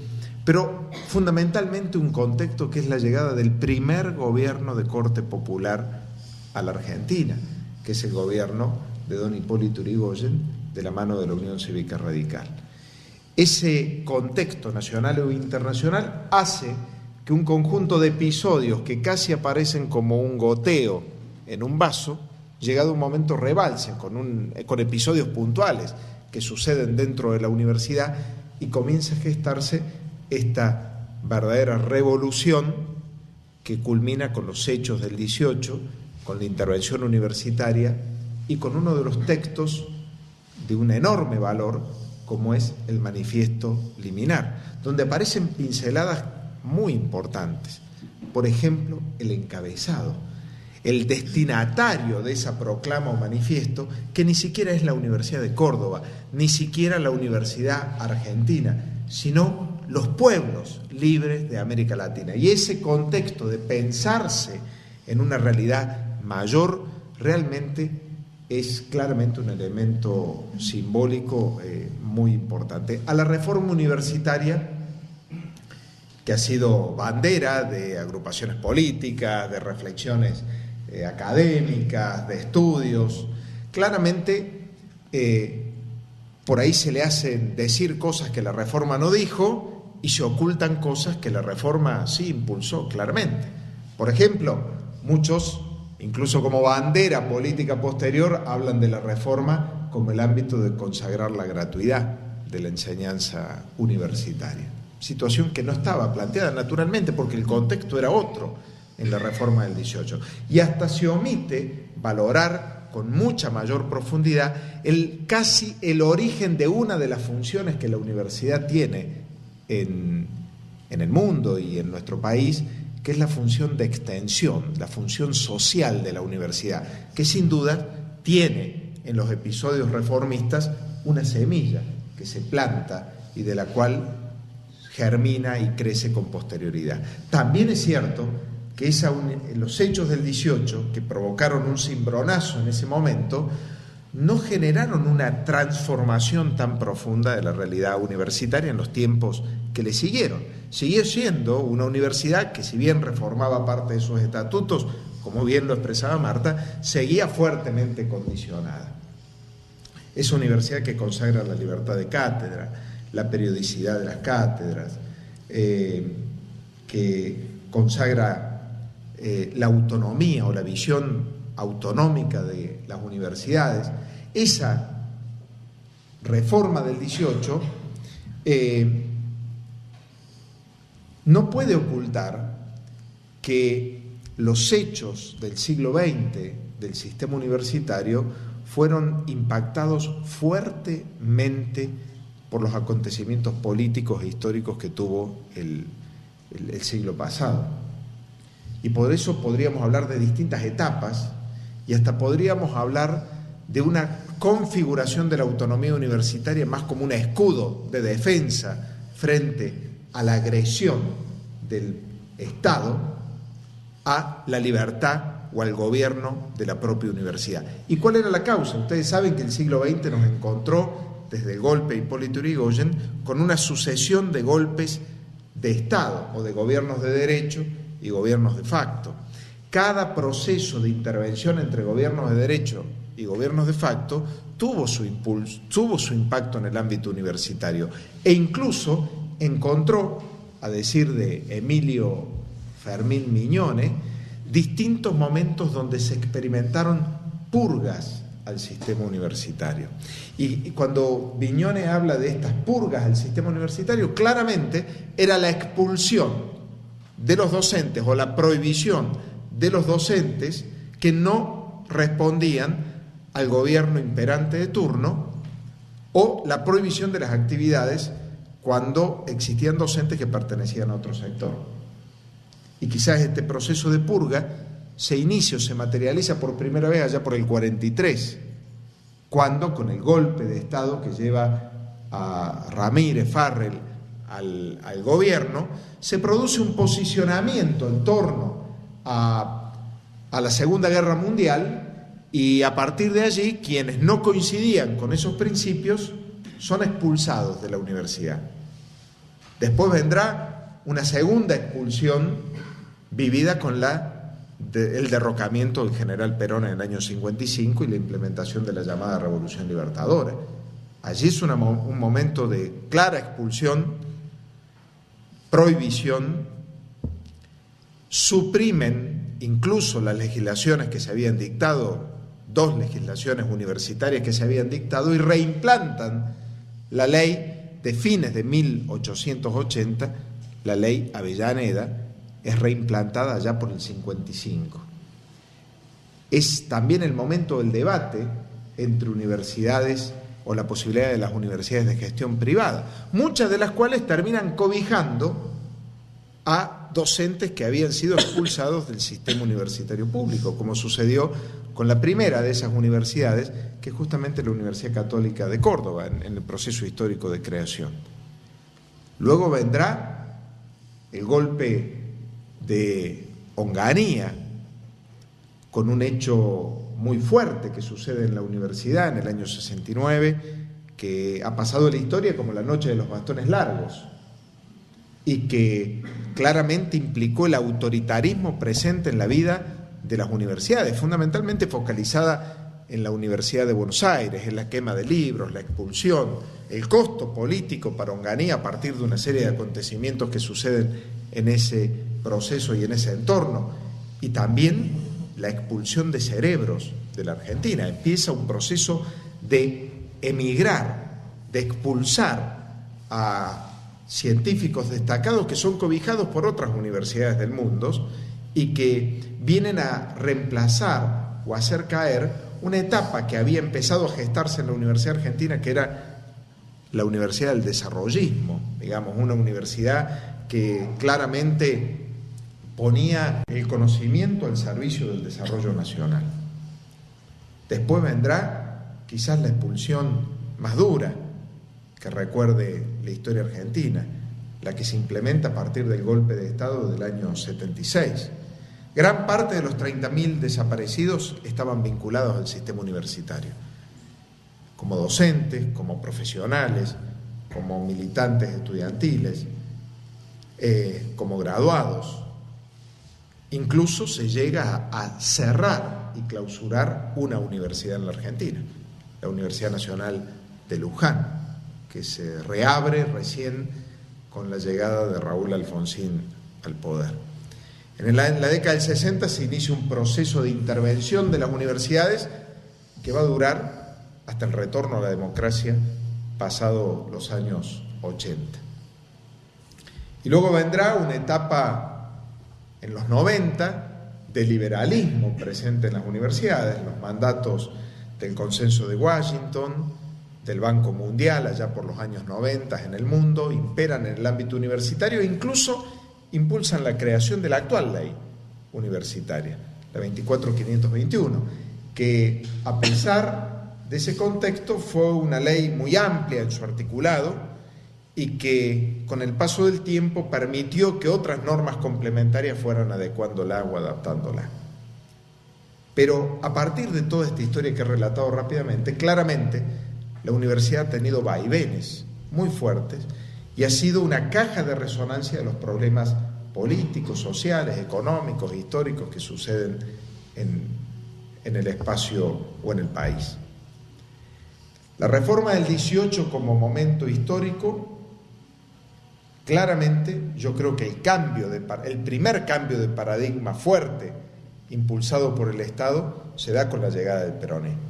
pero fundamentalmente un contexto que es la llegada del primer gobierno de corte popular a la Argentina, que es el gobierno de don Hipólito Yrigoyen, de la mano de la Unión Cívica Radical. Ese contexto nacional o internacional hace que un conjunto de episodios que casi aparecen como un goteo en un vaso, llegado un momento rebalsen con episodios puntuales que suceden dentro de la universidad, y comienza a gestarse esta verdadera revolución que culmina con los hechos del 18, con la intervención universitaria y con uno de los textos de un enorme valor como es el Manifiesto Liminar, donde aparecen pinceladas muy importantes. Por ejemplo, el encabezado, el destinatario de esa proclama o manifiesto, que ni siquiera es la Universidad de Córdoba, ni siquiera la Universidad Argentina, sino los pueblos libres de América Latina. Y ese contexto de pensarse en una realidad mayor realmente es claramente un elemento simbólico muy importante. A la reforma universitaria, que ha sido bandera de agrupaciones políticas, de reflexiones académicas, de estudios, claramente por ahí se le hacen decir cosas que la reforma no dijo y se ocultan cosas que la reforma sí impulsó claramente. Por ejemplo, muchos, incluso como bandera política posterior, hablan de la reforma como el ámbito de consagrar la gratuidad de la enseñanza universitaria. Situación que no estaba planteada naturalmente porque el contexto era otro en la reforma del 18. Y hasta se omite valorar con mucha mayor profundidad casi el origen de una de las funciones que la universidad tiene en el mundo y en nuestro país, que es la función de extensión, la función social de la universidad, que sin duda tiene en los episodios reformistas una semilla que se planta y de la cual germina y crece con posterioridad. También es cierto que los hechos del 18, que provocaron un cimbronazo en ese momento, no generaron una transformación tan profunda de la realidad universitaria en los tiempos que le siguieron. Siguió siendo una universidad que, si bien reformaba parte de sus estatutos, como bien lo expresaba Marta, seguía fuertemente condicionada. Es una universidad que consagra la libertad de cátedra, la periodicidad de las cátedras, que consagra la autonomía o la visión autonómica de las universidades. Esa reforma del 18 no puede ocultar que los hechos del siglo XX del sistema universitario fueron impactados fuertemente por los acontecimientos políticos e históricos que tuvo el siglo pasado. Y por eso podríamos hablar de distintas etapas y hasta podríamos hablar de una configuración de la autonomía universitaria más como un escudo de defensa frente a la agresión del Estado a la libertad o al gobierno de la propia universidad. ¿Y cuál era la causa? Ustedes saben que el siglo XX nos encontró, desde el golpe de Hipólito Yrigoyen, con una sucesión de golpes de Estado o de gobiernos de derecho y gobiernos de facto. Cada proceso de intervención entre gobiernos de derecho y gobiernos de facto tuvo su impulso, tuvo su impacto en el ámbito universitario e incluso encontró, a decir de Emilio Fermín Mignone, distintos momentos donde se experimentaron purgas al sistema universitario. Y cuando Mignone habla de estas purgas al sistema universitario, claramente era la expulsión de los docentes o la prohibición de los docentes que no respondían al gobierno imperante de turno o la prohibición de las actividades cuando existían docentes que pertenecían a otro sector. Y quizás este proceso de purga se materializa por primera vez allá por el 43, cuando con el golpe de Estado que lleva a Ramírez Farrell al gobierno, se produce un posicionamiento en torno a la Segunda Guerra Mundial y a partir de allí quienes no coincidían con esos principios son expulsados de la universidad. Después vendrá una segunda expulsión vivida con el derrocamiento del general Perón en el año 55 y la implementación de la llamada Revolución Libertadora. Allí es un momento de clara expulsión, prohibición, suprimen incluso las legislaciones que se habían dictado, 2 legislaciones universitarias que se habían dictado, y reimplantan la ley de fines de 1880, la ley Avellaneda, es reimplantada allá por el 55. Es también el momento del debate entre universidades o la posibilidad de las universidades de gestión privada, muchas de las cuales terminan cobijando a docentes que habían sido expulsados del sistema universitario público, como sucedió con la primera de esas universidades, que es justamente la Universidad Católica de Córdoba, en el proceso histórico de creación. Luego vendrá el golpe de Onganía, con un hecho muy fuerte que sucede en la universidad en el año 69, que ha pasado a la historia como la noche de los bastones largos, y que claramente implicó el autoritarismo presente en la vida de las universidades, fundamentalmente focalizada en la Universidad de Buenos Aires, en la quema de libros, la expulsión, el costo político para Onganía a partir de una serie de acontecimientos que suceden en ese proceso y en ese entorno, y también la expulsión de cerebros de la Argentina. Empieza un proceso de emigrar, de expulsar a científicos destacados que son cobijados por otras universidades del mundo y que vienen a reemplazar o a hacer caer una etapa que había empezado a gestarse en la Universidad Argentina, que era la Universidad del Desarrollismo, digamos, una universidad que claramente ponía el conocimiento al servicio del desarrollo nacional. Después vendrá quizás la expulsión más dura que recuerde la historia argentina, la que se implementa a partir del golpe de Estado del año 76. Gran parte de los 30.000 desaparecidos estaban vinculados al sistema universitario, como docentes, como profesionales, como militantes estudiantiles, como graduados. Incluso se llega a cerrar y clausurar una universidad en la Argentina, la Universidad Nacional de Luján, que se reabre recién con la llegada de Raúl Alfonsín al poder. En la década del 60 se inicia un proceso de intervención de las universidades que va a durar hasta el retorno a la democracia pasado los años 80. Y luego vendrá una etapa en los 90 de liberalismo presente en las universidades, los mandatos del Consenso de Washington, del Banco Mundial allá por los años 90 en el mundo, imperan en el ámbito universitario e incluso impulsan la creación de la actual ley universitaria, la 24521, que a pesar de ese contexto fue una ley muy amplia en su articulado y que con el paso del tiempo permitió que otras normas complementarias fueran adecuándola o adaptándola. Pero a partir de toda esta historia que he relatado rápidamente, claramente la universidad ha tenido vaivenes muy fuertes y ha sido una caja de resonancia de los problemas políticos, sociales, económicos, históricos que suceden en el espacio o en el país. La reforma del 18 como momento histórico, claramente yo creo que el primer cambio de paradigma fuerte impulsado por el Estado se da con la llegada del peronismo.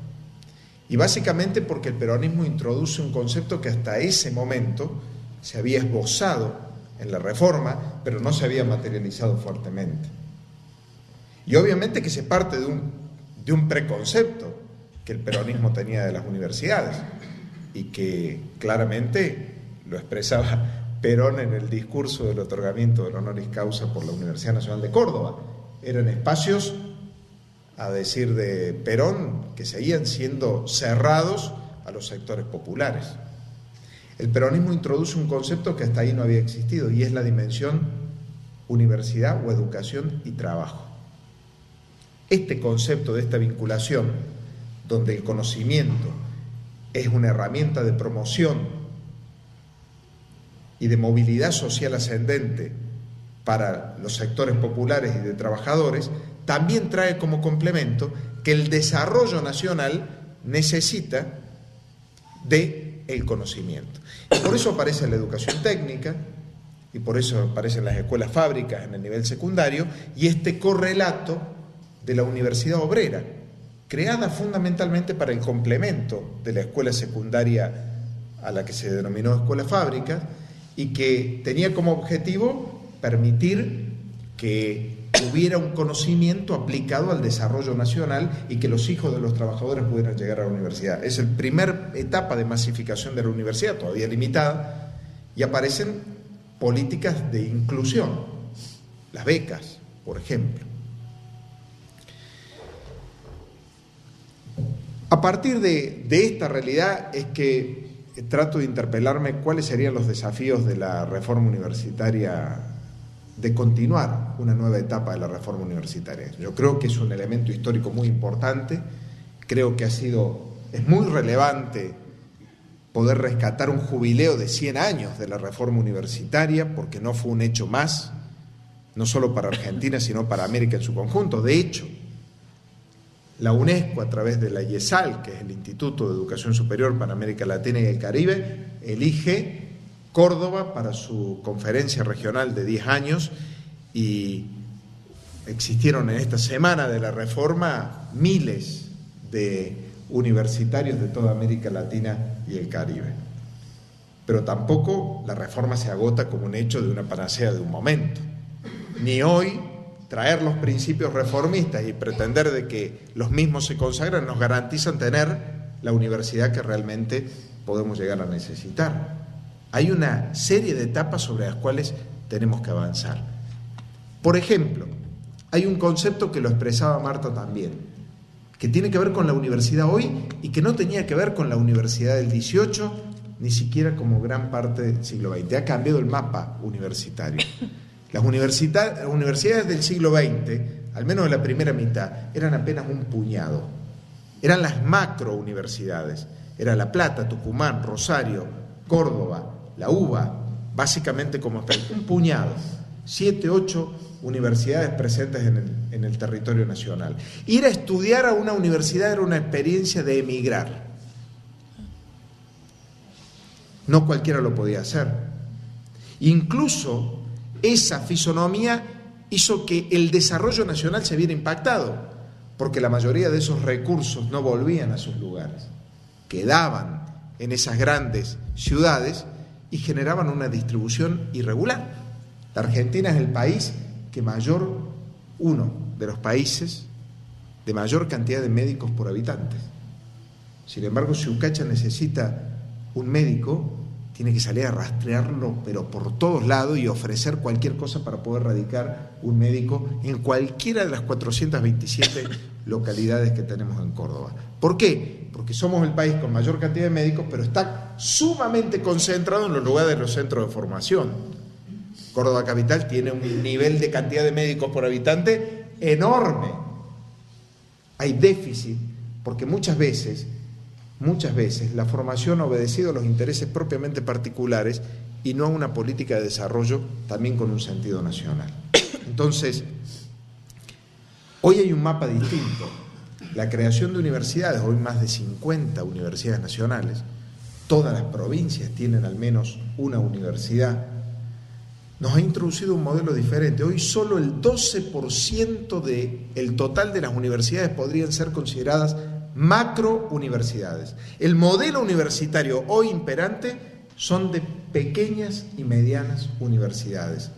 Y básicamente porque el peronismo introduce un concepto que hasta ese momento se había esbozado en la reforma, pero no se había materializado fuertemente. Y obviamente que se parte de un preconcepto que el peronismo tenía de las universidades y que claramente lo expresaba Perón en el discurso del otorgamiento del honoris causa por la Universidad Nacional de Córdoba. Eran espacios, a decir de Perón, que seguían siendo cerrados a los sectores populares. El peronismo introduce un concepto que hasta ahí no había existido y es la dimensión universidad o educación y trabajo. Este concepto de esta vinculación, donde el conocimiento es una herramienta de promoción y de movilidad social ascendente para los sectores populares y de trabajadores, también trae como complemento que el desarrollo nacional necesita del conocimiento. Y por eso aparece la educación técnica, y por eso aparecen las escuelas fábricas en el nivel secundario, y este correlato de la universidad obrera, creada fundamentalmente para el complemento de la escuela secundaria a la que se denominó escuela fábrica, y que tenía como objetivo permitir que hubiera un conocimiento aplicado al desarrollo nacional y que los hijos de los trabajadores pudieran llegar a la universidad. Es la primera etapa de masificación de la universidad, todavía limitada, y aparecen políticas de inclusión, las becas, por ejemplo. A partir de esta realidad es que trato de interpelarme cuáles serían los desafíos de la reforma universitaria, de continuar una nueva etapa de la reforma universitaria. Yo creo que es un elemento histórico muy importante, creo que es muy relevante poder rescatar un jubileo de 100 años de la reforma universitaria, porque no fue un hecho más, no solo para Argentina, sino para América en su conjunto. De hecho, la UNESCO, a través de la IESAL, que es el Instituto de Educación Superior para América Latina y el Caribe, elige Córdoba para su conferencia regional de 10 años y existieron en esta semana de la reforma miles de universitarios de toda América Latina y el Caribe. Pero tampoco la reforma se agota como un hecho de una panacea de un momento. Ni hoy traer los principios reformistas y pretender de que los mismos se consagran nos garantizan tener la universidad que realmente podemos llegar a necesitar. Hay una serie de etapas sobre las cuales tenemos que avanzar. Por ejemplo, hay un concepto que lo expresaba Marta también, que tiene que ver con la universidad hoy y que no tenía que ver con la universidad del 18, ni siquiera como gran parte del siglo XX. Ha cambiado el mapa universitario. Las universidades del siglo XX, al menos en la primera mitad, eran apenas un puñado. Eran las macrouniversidades. Era La Plata, Tucumán, Rosario, Córdoba, la UBA, básicamente como un puñado. 7, 8 universidades presentes en el territorio nacional. Ir a estudiar a una universidad era una experiencia de emigrar. No cualquiera lo podía hacer. Incluso esa fisonomía hizo que el desarrollo nacional se viera impactado, porque la mayoría de esos recursos no volvían a sus lugares, quedaban en esas grandes ciudades y generaban una distribución irregular. La Argentina es el país que uno de los países de mayor cantidad de médicos por habitantes. Sin embargo, si Ucacha necesita un médico, tiene que salir a rastrearlo, pero por todos lados, y ofrecer cualquier cosa para poder radicar un médico en cualquiera de las 427 localidades que tenemos en Córdoba. ¿Por qué? Porque somos el país con mayor cantidad de médicos, pero está sumamente concentrado en los lugares de los centros de formación. Córdoba capital tiene un nivel de cantidad de médicos por habitante enorme. Hay déficit, porque muchas veces la formación ha obedecido a los intereses propiamente particulares y no a una política de desarrollo también con un sentido nacional. Entonces, hoy hay un mapa distinto. La creación de universidades, hoy más de 50 universidades nacionales, todas las provincias tienen al menos una universidad, nos ha introducido un modelo diferente. Hoy solo el 12% del total de las universidades podrían ser consideradas macrouniversidades. El modelo universitario hoy imperante son de pequeñas y medianas universidades.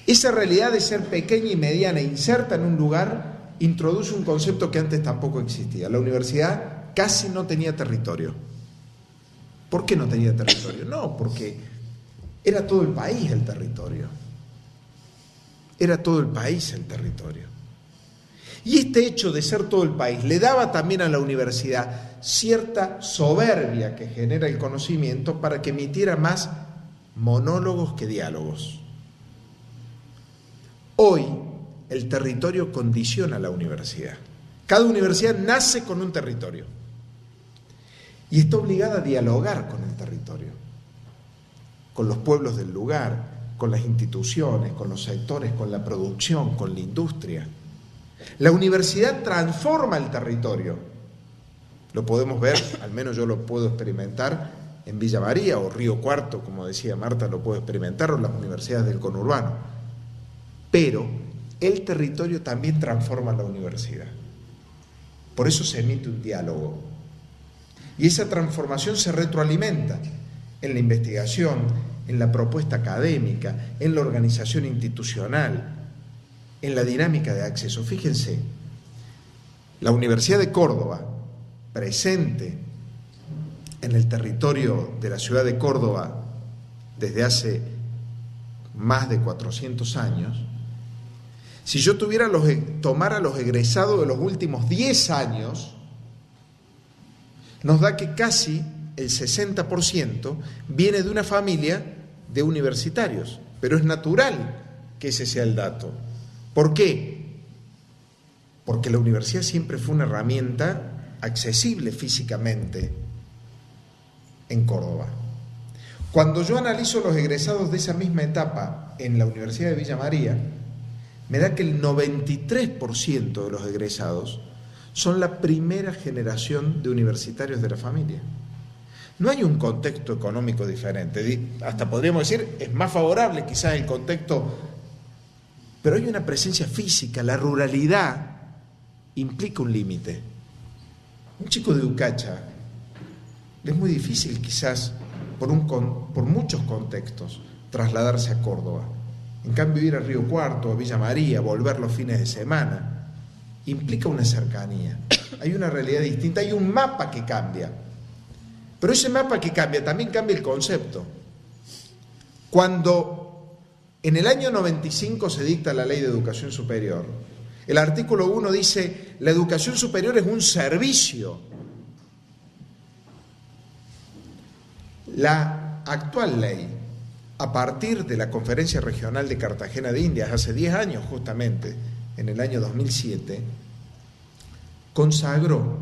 Esa realidad de ser pequeña y mediana inserta en un lugar introduce un concepto que antes tampoco existía. La universidad casi no tenía territorio. ¿Por qué no tenía territorio? No, porque era todo el país el territorio. Era todo el país el territorio. Y este hecho de ser todo el país le daba también a la universidad cierta soberbia que genera el conocimiento para que emitiera más monólogos que diálogos. Hoy el territorio condiciona a la universidad. Cada universidad nace con un territorio y está obligada a dialogar con el territorio, con los pueblos del lugar, con las instituciones, con los sectores, con la producción, con la industria. La universidad transforma el territorio. Lo podemos ver, al menos yo lo puedo experimentar en Villa María o Río Cuarto, como decía Marta, lo puedo experimentar, o las universidades del conurbano. Pero el territorio también transforma la universidad. Por eso se emite un diálogo. Y esa transformación se retroalimenta en la investigación, en la propuesta académica, en la organización institucional, en la dinámica de acceso. Fíjense, la Universidad de Córdoba, presente en el territorio de la ciudad de Córdoba desde hace más de 400 años, si yo tomara los egresados de los últimos 10 años, nos da que casi el 60% viene de una familia de universitarios, pero es natural que ese sea el dato. ¿Por qué? Porque la universidad siempre fue una herramienta accesible físicamente en Córdoba. Cuando yo analizo los egresados de esa misma etapa en la Universidad de Villa María, me da que el 93% de los egresados son la primera generación de universitarios de la familia. No hay un contexto económico diferente, hasta podríamos decir, es más favorable quizás el contexto, pero hay una presencia física, la ruralidad implica un límite. Un chico de Ucacha le es muy difícil quizás, por muchos contextos, trasladarse a Córdoba. En cambio, ir a Río Cuarto, a Villa María, volver los fines de semana, implica una cercanía. Hay una realidad distinta, hay un mapa que cambia. Pero ese mapa que cambia, también cambia el concepto. Cuando en el año 95 se dicta la Ley de Educación Superior, el artículo 1 dice, la educación superior es un servicio. La actual ley, a partir de la Conferencia Regional de Cartagena de Indias, hace 10 años justamente, en el año 2007, consagró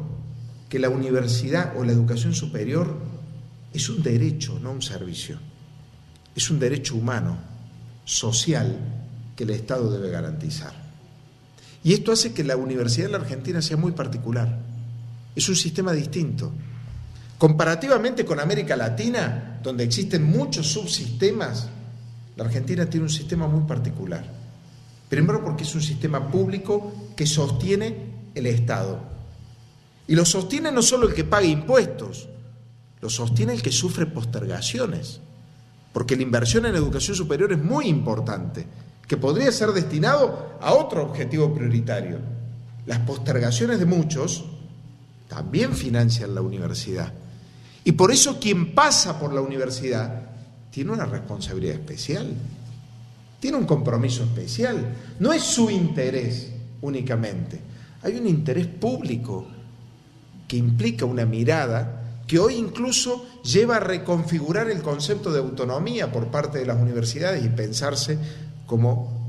que la universidad o la educación superior es un derecho, no un servicio. Es un derecho humano, social, que el Estado debe garantizar. Y esto hace que la universidad en la Argentina sea muy particular. Es un sistema distinto. Comparativamente con América Latina, donde existen muchos subsistemas, la Argentina tiene un sistema muy particular. Primero porque es un sistema público que sostiene el Estado. Y lo sostiene no solo el que paga impuestos, lo sostiene el que sufre postergaciones. Porque la inversión en educación superior es muy importante, que podría ser destinado a otro objetivo prioritario. Las postergaciones de muchos también financian la universidad. Y por eso quien pasa por la universidad tiene una responsabilidad especial, tiene un compromiso especial. No es su interés únicamente, hay un interés público que implica una mirada que hoy incluso lleva a reconfigurar el concepto de autonomía por parte de las universidades y pensarse como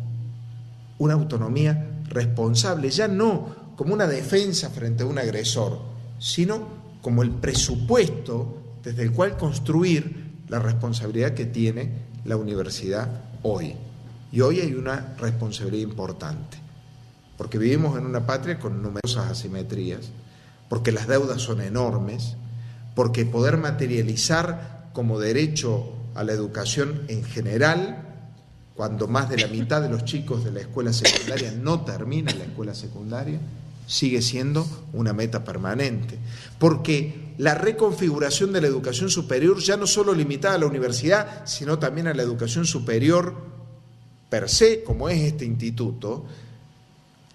una autonomía responsable, ya no como una defensa frente a un agresor, sino como el presupuesto desde el cual construir la responsabilidad que tiene la universidad hoy. Y hoy hay una responsabilidad importante, porque vivimos en una patria con numerosas asimetrías, porque las deudas son enormes, porque poder materializar como derecho a la educación en general, cuando más de la mitad de los chicos de la escuela secundaria no terminan la escuela secundaria, sigue siendo una meta permanente, porque la reconfiguración de la educación superior ya no solo limitada a la universidad, sino también a la educación superior per se, como es este instituto,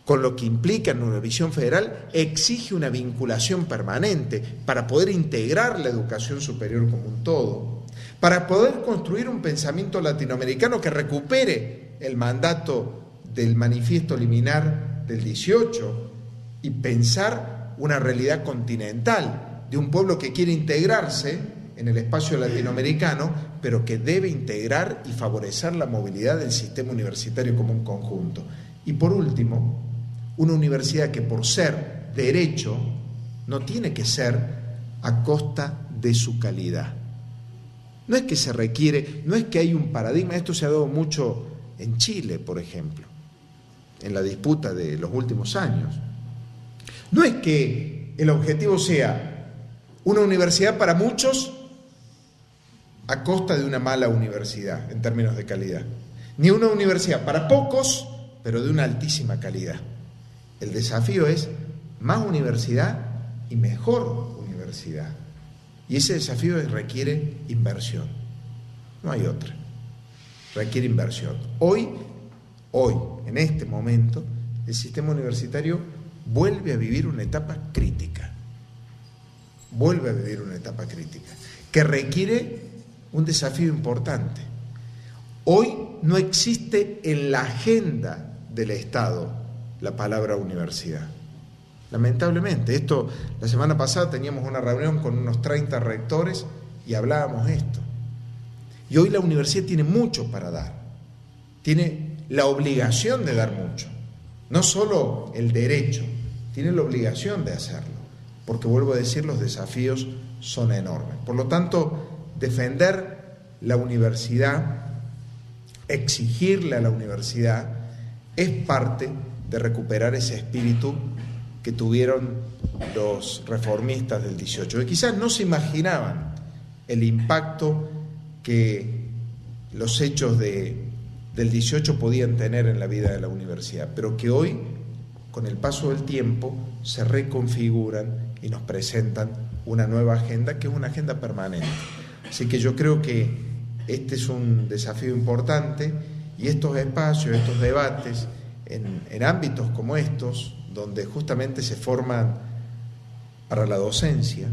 con lo que implica en una visión federal, exige una vinculación permanente para poder integrar la educación superior como un todo, para poder construir un pensamiento latinoamericano que recupere el mandato del manifiesto liminar del 18 y pensar una realidad continental de un pueblo que quiere integrarse en el espacio latinoamericano, pero que debe integrar y favorecer la movilidad del sistema universitario como un conjunto. Y por último, una universidad que por ser derecho no tiene que ser a costa de su calidad. No es que se requiere, no es que hay un paradigma, esto se ha dado mucho en Chile, por ejemplo, en la disputa de los últimos años. No es que el objetivo sea una universidad para muchos a costa de una mala universidad en términos de calidad, ni una universidad para pocos, pero de una altísima calidad. El desafío es más universidad y mejor universidad. Y ese desafío requiere inversión. No hay otra. Requiere inversión. Hoy, en este momento, el sistema universitario vuelve a vivir una etapa crítica. Vuelve a vivir una etapa crítica que requiere un desafío importante. Hoy no existe en la agenda del Estado la palabra universidad. Lamentablemente, esto, la semana pasada teníamos una reunión con unos 30 rectores y hablábamos esto. Y hoy la universidad tiene mucho para dar, tiene la obligación de dar mucho, no solo el derecho, tiene la obligación de hacerlo, porque vuelvo a decir, los desafíos son enormes. Por lo tanto, defender la universidad, exigirle a la universidad, es parte de recuperar ese espíritu que tuvieron los reformistas del 18, que quizás no se imaginaban el impacto que los hechos del 18 podían tener en la vida de la universidad, pero que hoy, con el paso del tiempo, se reconfiguran y nos presentan una nueva agenda, que es una agenda permanente. Así que yo creo que este es un desafío importante, y estos espacios, estos debates, en ámbitos como estos, donde justamente se forman para la docencia,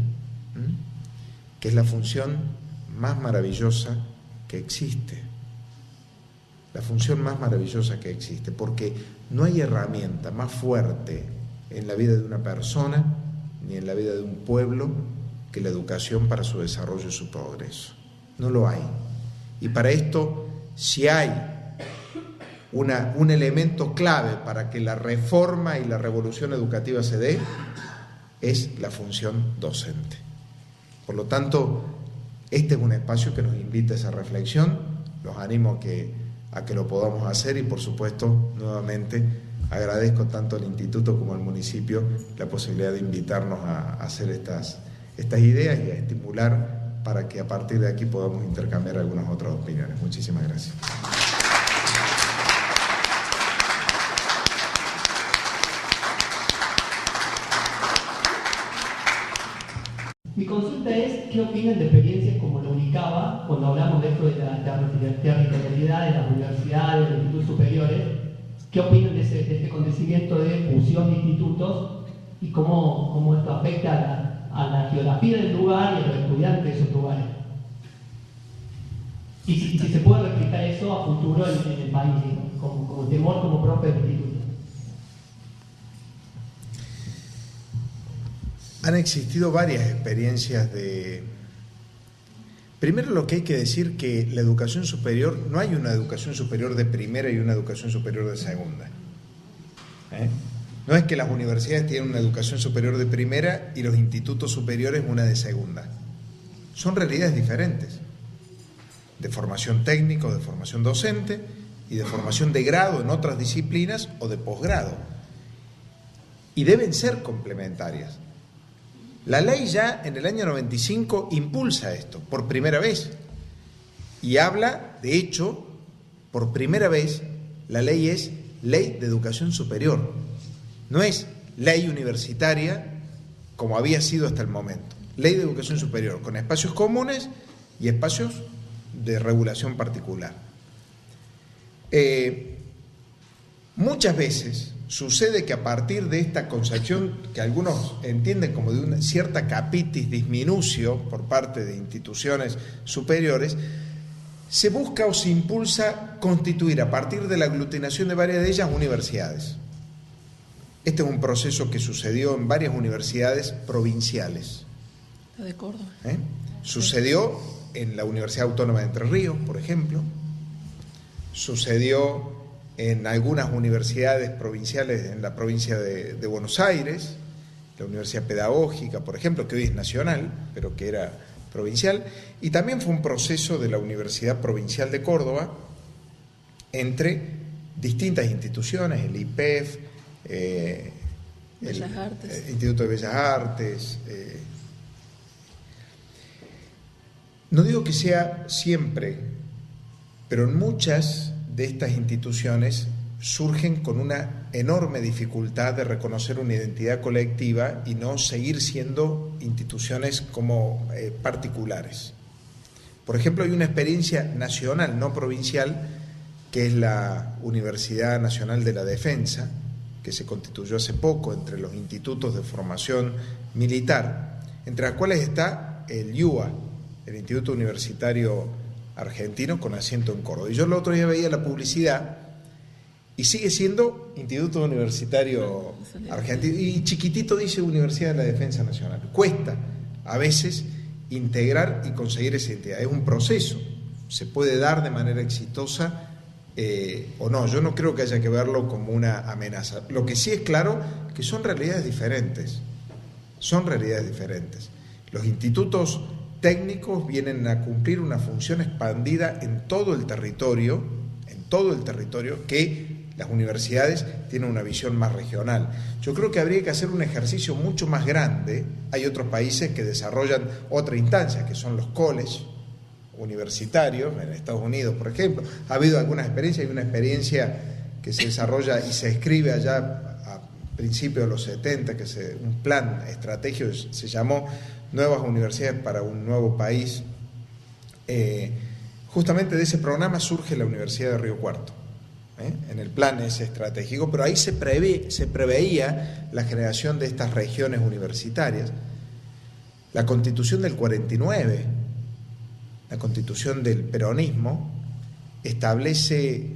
que es la función más maravillosa que existe, la función más maravillosa que existe, porque no hay herramienta más fuerte en la vida de una persona ni en la vida de un pueblo que la educación para su desarrollo y su progreso. No lo hay. Y para esto, si hay un elemento clave para que la reforma y la revolución educativa se dé, es la función docente. Por lo tanto, este es un espacio que nos invita a esa reflexión. Los animo a que lo podamos hacer, y por supuesto, nuevamente, agradezco tanto al instituto como al municipio la posibilidad de invitarnos a hacer estas ideas y a estimular para que a partir de aquí podamos intercambiar algunas otras opiniones. Muchísimas gracias. Mi consulta es, ¿qué opinan de experiencias como la UNICABA, cuando hablamos de esto de la territorialidad de las universidades, de los institutos superiores? ¿Qué opinan de este acontecimiento de fusión de institutos y cómo esto afecta a la geografía del lugar y a los estudiantes de esos lugares? Y si se puede replicar eso a futuro en el país, ¿no? como temor, como profe del instituto. Han existido varias experiencias Primero, lo que hay que decir que la educación superior, no hay una educación superior de primera y una educación superior de segunda. No es que las universidades tienen una educación superior de primera y los institutos superiores una de segunda. Son realidades diferentes, de formación técnica o de formación docente, y de formación de grado en otras disciplinas o de posgrado. Y deben ser complementarias. La ley ya en el año 95 impulsa esto por primera vez y habla, de hecho, por primera vez, la ley es Ley de Educación Superior, no es ley universitaria como había sido hasta el momento. Ley de Educación Superior, con espacios comunes y espacios de regulación particular. Muchas veces sucede que a partir de esta concepción que algunos entienden como de una cierta capitis disminucio por parte de instituciones superiores, se busca o se impulsa constituir a partir de la aglutinación de varias de ellas universidades. Este es un proceso que sucedió en varias universidades provinciales. La de Córdoba. Sucedió en la Universidad Autónoma de Entre Ríos, por ejemplo. Sucedió en algunas universidades provinciales en la provincia de Buenos Aires, la Universidad Pedagógica, por ejemplo, que hoy es nacional, pero que era provincial, y también fue un proceso de la Universidad Provincial de Córdoba entre distintas instituciones, el IPEF, el Instituto de Bellas Artes. No digo que sea siempre, pero en muchas de estas instituciones surgen con una enorme dificultad de reconocer una identidad colectiva y no seguir siendo instituciones como particulares. Por ejemplo, hay una experiencia nacional, no provincial, que es la Universidad Nacional de la Defensa, que se constituyó hace poco entre los institutos de formación militar, entre las cuales está el IUA, el Instituto Universitario Argentino, con asiento en Córdoba. Y yo el otro día veía la publicidad Y sigue siendo Instituto Universitario Argentino. Y chiquitito dice Universidad de la Defensa Nacional. Cuesta a veces integrar y conseguir esa identidad. Es un proceso. Se puede dar de manera exitosa o no. Yo no creo que haya que verlo como una amenaza. Lo que sí es claro que son realidades diferentes. Son realidades diferentes. Los institutos técnicos vienen a cumplir una función expandida en todo el territorio, que las universidades tienen una visión más regional. Yo creo que habría que hacer un ejercicio mucho más grande. Hay otros países que desarrollan otra instancia, que son los colleges universitarios, en Estados Unidos, por ejemplo. Ha habido algunas experiencias, hay una experiencia que se desarrolla y se escribe allá a principios de los 70, que un plan estratégico se llamó Nuevas Universidades para un Nuevo País. Justamente de ese programa surge la Universidad de Río Cuarto, en el plan ese estratégico, pero ahí se preveía la generación de estas regiones universitarias. La Constitución del 49, la Constitución del peronismo, estableció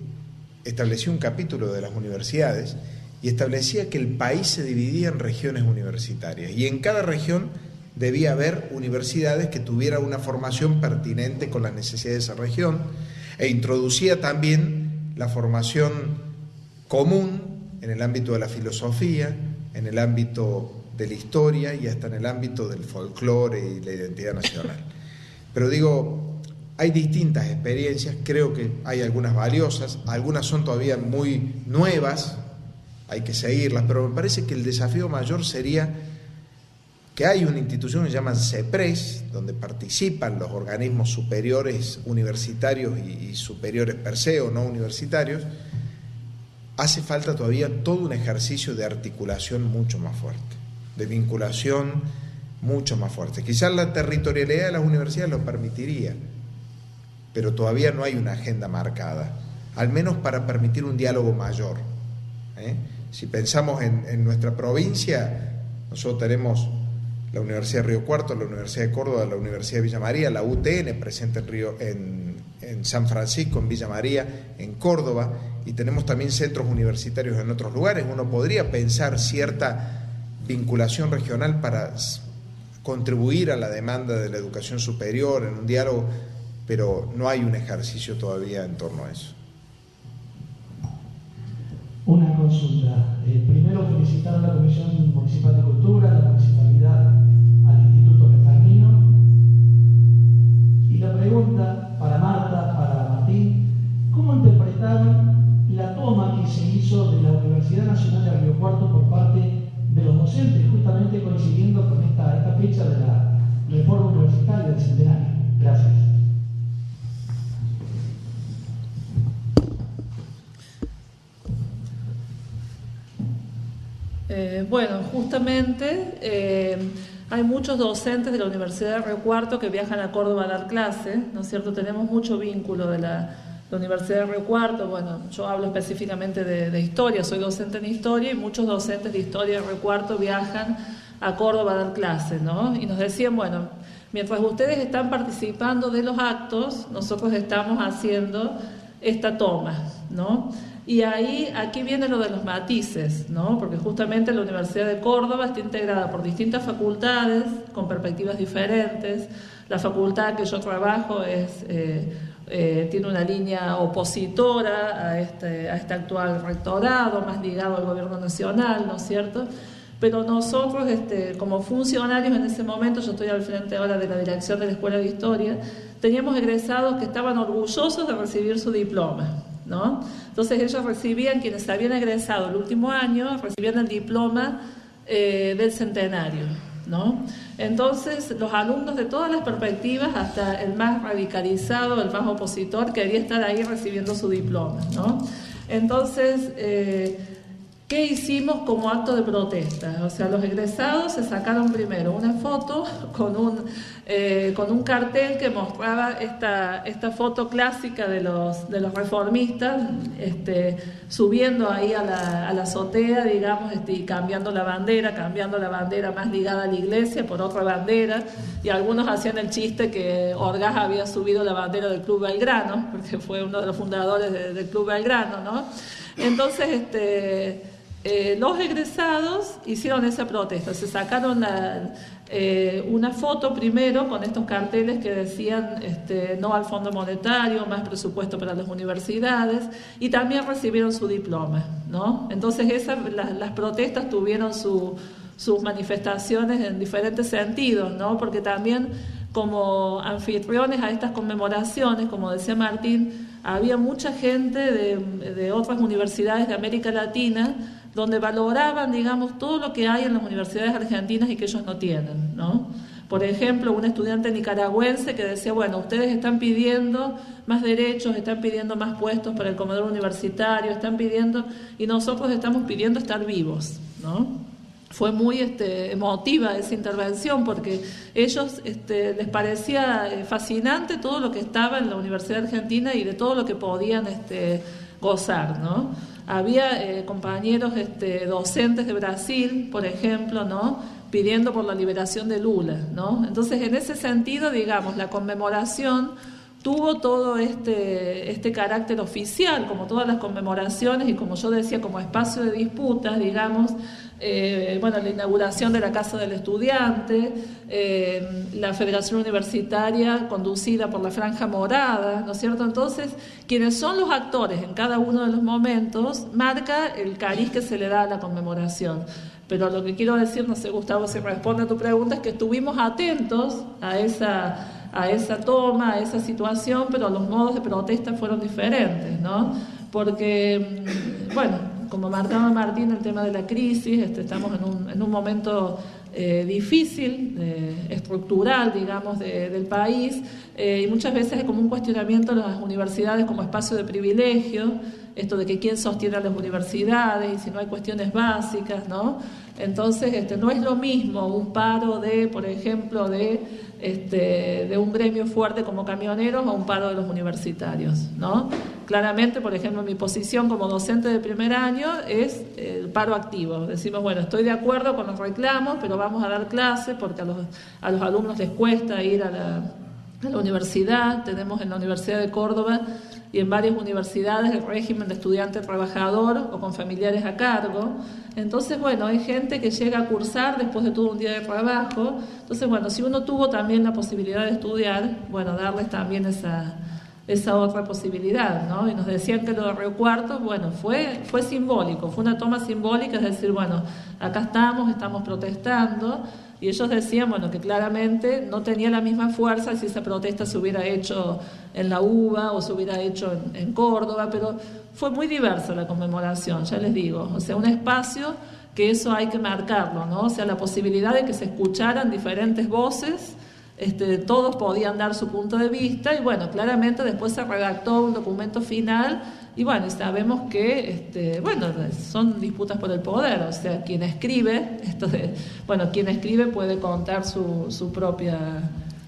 un capítulo de las universidades y establecía que el país se dividía en regiones universitarias y en cada región debía haber universidades que tuvieran una formación pertinente con las necesidades de esa región, e introducía también la formación común en el ámbito de la filosofía, en el ámbito de la historia y hasta en el ámbito del folclore y la identidad nacional. Pero digo, hay distintas experiencias, creo que hay algunas valiosas, algunas son todavía muy nuevas, hay que seguirlas, pero me parece que el desafío mayor sería que hay una institución que se llama CEPRES, donde participan los organismos superiores universitarios y superiores per se o no universitarios. Hace falta todavía todo un ejercicio de articulación mucho más fuerte, de vinculación mucho más fuerte. Quizás la territorialidad de las universidades lo permitiría, pero todavía no hay una agenda marcada, al menos para permitir un diálogo mayor. Si pensamos en nuestra provincia, nosotros tenemos la Universidad de Río Cuarto, la Universidad de Córdoba, la Universidad de Villa María, la UTN presente en San Francisco, en Villa María, en Córdoba, y tenemos también centros universitarios en otros lugares. Uno podría pensar cierta vinculación regional para contribuir a la demanda de la educación superior en un diálogo, pero no hay un ejercicio todavía en torno a eso. Una consulta. Primero, felicitar a la Comisión Municipal de Cultura, a la Municipalidad, al Instituto Pergamino. Y la pregunta para Marta, para Martín, ¿cómo interpretaron la toma que se hizo de la Universidad Nacional de Río Cuarto por parte de los docentes, justamente coincidiendo con esta fecha de la reforma universitaria del centenario? Gracias. Bueno, justamente hay muchos docentes de la Universidad de Río Cuarto que viajan a Córdoba a dar clase, ¿no es cierto? Tenemos mucho vínculo de la Universidad de Río Cuarto. Bueno, yo hablo específicamente de historia, soy docente en historia y muchos docentes de historia de Río Cuarto viajan a Córdoba a dar clase, ¿no? Y nos decían, bueno, mientras ustedes están participando de los actos, nosotros estamos haciendo esta toma, ¿no? Y aquí viene lo de los matices, ¿no? Porque justamente la Universidad de Córdoba está integrada por distintas facultades con perspectivas diferentes. La facultad que yo trabajo tiene una línea opositora a este actual rectorado, más ligado al gobierno nacional, ¿no es cierto? Pero nosotros, como funcionarios en ese momento, yo estoy al frente ahora de la dirección de la Escuela de Historia, teníamos egresados que estaban orgullosos de recibir su diploma, ¿no? Entonces ellos recibían, quienes habían egresado el último año, recibían el diploma del centenario, ¿no? Entonces los alumnos de todas las perspectivas, hasta el más radicalizado, el más opositor, quería estar ahí recibiendo su diploma, ¿no? Entonces, ¿qué hicimos como acto de protesta? O sea, los egresados se sacaron primero una foto con un con un cartel que mostraba esta foto clásica de los reformistas, subiendo ahí a la azotea, digamos, y cambiando la bandera más ligada a la iglesia por otra bandera, y algunos hacían el chiste que Orgaz había subido la bandera del Club Belgrano, porque fue uno de los fundadores del Club Belgrano, ¿no? Entonces, los egresados hicieron esa protesta, se sacaron una foto primero con estos carteles que decían no al Fondo Monetario, más presupuesto para las universidades, y también recibieron su diploma, ¿no? Entonces las protestas tuvieron sus manifestaciones en diferentes sentidos, ¿no? Porque también como anfitriones a estas conmemoraciones, como decía Martín, había mucha gente de otras universidades de América Latina donde valoraban, digamos, todo lo que hay en las universidades argentinas y que ellos no tienen, ¿no? Por ejemplo, un estudiante nicaragüense que decía, bueno, ustedes están pidiendo más derechos, están pidiendo más puestos para el comedor universitario, están pidiendo, y nosotros estamos pidiendo estar vivos, ¿no? Fue muy emotiva esa intervención porque ellos les parecía fascinante todo lo que estaba en la Universidad Argentina y de todo lo que podían gozar, ¿no? Había compañeros docentes de Brasil, por ejemplo, ¿no?, pidiendo por la liberación de Lula, ¿no? Entonces, en ese sentido, digamos, la conmemoración tuvo todo este carácter oficial, como todas las conmemoraciones, y como yo decía, como espacio de disputas, digamos. La inauguración de la Casa del Estudiante, la Federación Universitaria conducida por la Franja Morada, ¿no es cierto? Entonces, quienes son los actores en cada uno de los momentos, marca el cariz que se le da a la conmemoración. Pero lo que quiero decir, no sé, Gustavo, si responde a tu pregunta, es que estuvimos atentos a esa toma, a esa situación, pero los modos de protesta fueron diferentes, ¿no? Porque, como marcaba Martín, el tema de la crisis, estamos en un momento difícil, estructural, digamos, del país, y muchas veces hay como un cuestionamiento de las universidades como espacio de privilegio, esto de que quién sostiene a las universidades y si no hay cuestiones básicas, ¿no? Entonces, no es lo mismo un paro por ejemplo, de un gremio fuerte como camioneros a un paro de los universitarios, ¿no? Claramente, por ejemplo, mi posición como docente de primer año es el paro activo. Decimos, bueno, estoy de acuerdo con los reclamos, pero vamos a dar clases porque a los alumnos les cuesta ir a la universidad. Tenemos en la Universidad de Córdoba y en varias universidades el régimen de estudiante trabajador o con familiares a cargo. Entonces, hay gente que llega a cursar después de todo un día de trabajo. Entonces, si uno tuvo también la posibilidad de estudiar, darles también esa otra posibilidad, ¿no? Y nos decían que lo de Río Cuarto, fue simbólico, fue una toma simbólica, es decir, acá estamos protestando, y ellos decían, que claramente no tenía la misma fuerza si esa protesta se hubiera hecho en la UBA o se hubiera hecho en Córdoba, pero fue muy diversa la conmemoración, ya les digo, un espacio que eso hay que marcarlo, ¿no? La posibilidad de que se escucharan diferentes voces. Todos podían dar su punto de vista y claramente después se redactó un documento final y sabemos que son disputas por el poder, quien escribe quien escribe puede contar su propia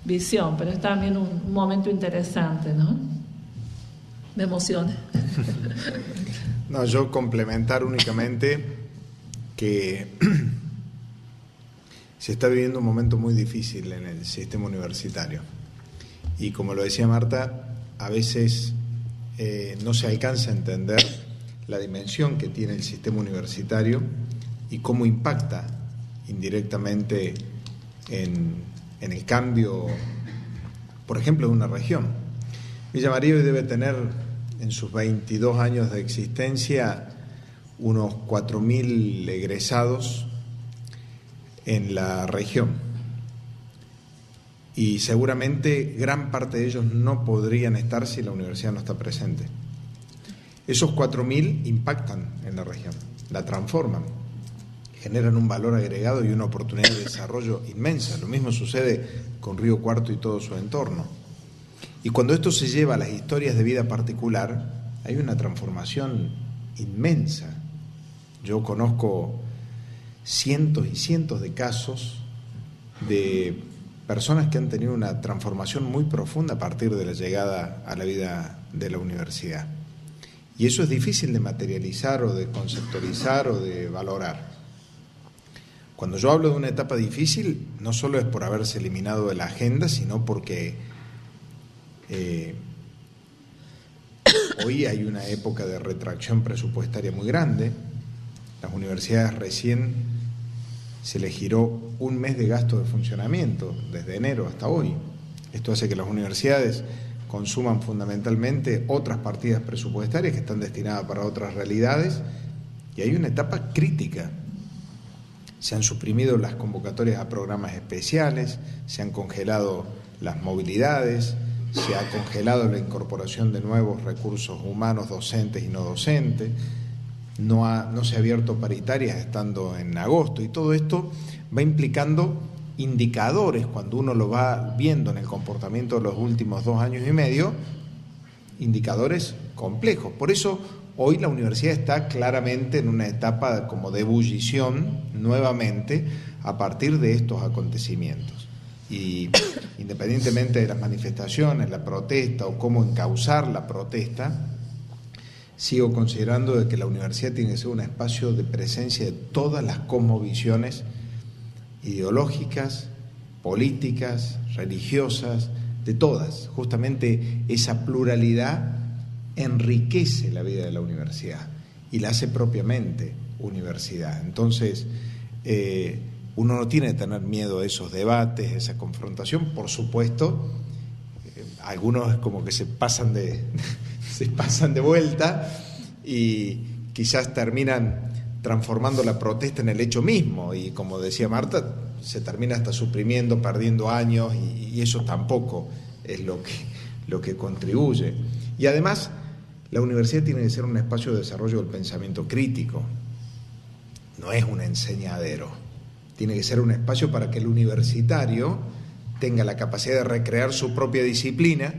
visión, pero es también un momento interesante, ¿no? Me emociona. No, yo complementar únicamente que se está viviendo un momento muy difícil en el sistema universitario. Y como lo decía Marta, a veces no se alcanza a entender la dimensión que tiene el sistema universitario y cómo impacta indirectamente en el cambio, por ejemplo, de una región. Villa María hoy debe tener, en sus 22 años de existencia, unos 4.000 egresados en la región, y seguramente gran parte de ellos no podrían estar si la universidad no está presente. Esos 4.000 impactan en la región, la transforman, generan un valor agregado y una oportunidad de desarrollo inmensa. Lo mismo sucede con Río Cuarto y todo su entorno. Y cuando esto se lleva a las historias de vida particular, hay una transformación inmensa. Yo conozco cientos y cientos de casos de personas que han tenido una transformación muy profunda a partir de la llegada a la vida de la universidad. Y eso es difícil de materializar o de conceptualizar o de valorar. Cuando yo hablo de una etapa difícil, no solo es por haberse eliminado de la agenda, sino porque hoy hay una época de retracción presupuestaria muy grande. Las universidades recién se les giró un mes de gasto de funcionamiento, desde enero hasta hoy. Esto hace que las universidades consuman fundamentalmente otras partidas presupuestarias que están destinadas para otras realidades, y hay una etapa crítica. Se han suprimido las convocatorias a programas especiales, se han congelado las movilidades, se ha congelado la incorporación de nuevos recursos humanos, docentes y no docentes, no se ha abierto paritarias estando en agosto, y todo esto va implicando indicadores, cuando uno lo va viendo en el comportamiento de los últimos 2 años y medio, indicadores complejos. Por eso hoy la universidad está claramente en una etapa como de ebullición nuevamente a partir de estos acontecimientos. Y independientemente de las manifestaciones, la protesta o cómo encauzar la protesta, sigo considerando de que la universidad tiene que ser un espacio de presencia de todas las cosmovisiones ideológicas, políticas, religiosas, de todas. Justamente esa pluralidad enriquece la vida de la universidad y la hace propiamente universidad. Entonces, uno no tiene que tener miedo a esos debates, a esa confrontación. Por supuesto, algunos como que se pasan de vuelta y quizás terminan transformando la protesta en el hecho mismo, y como decía Marta, se termina hasta suprimiendo, perdiendo años, y eso tampoco es lo que contribuye. Y además, la universidad tiene que ser un espacio de desarrollo del pensamiento crítico, no es un enseñadero, tiene que ser un espacio para que el universitario tenga la capacidad de recrear su propia disciplina,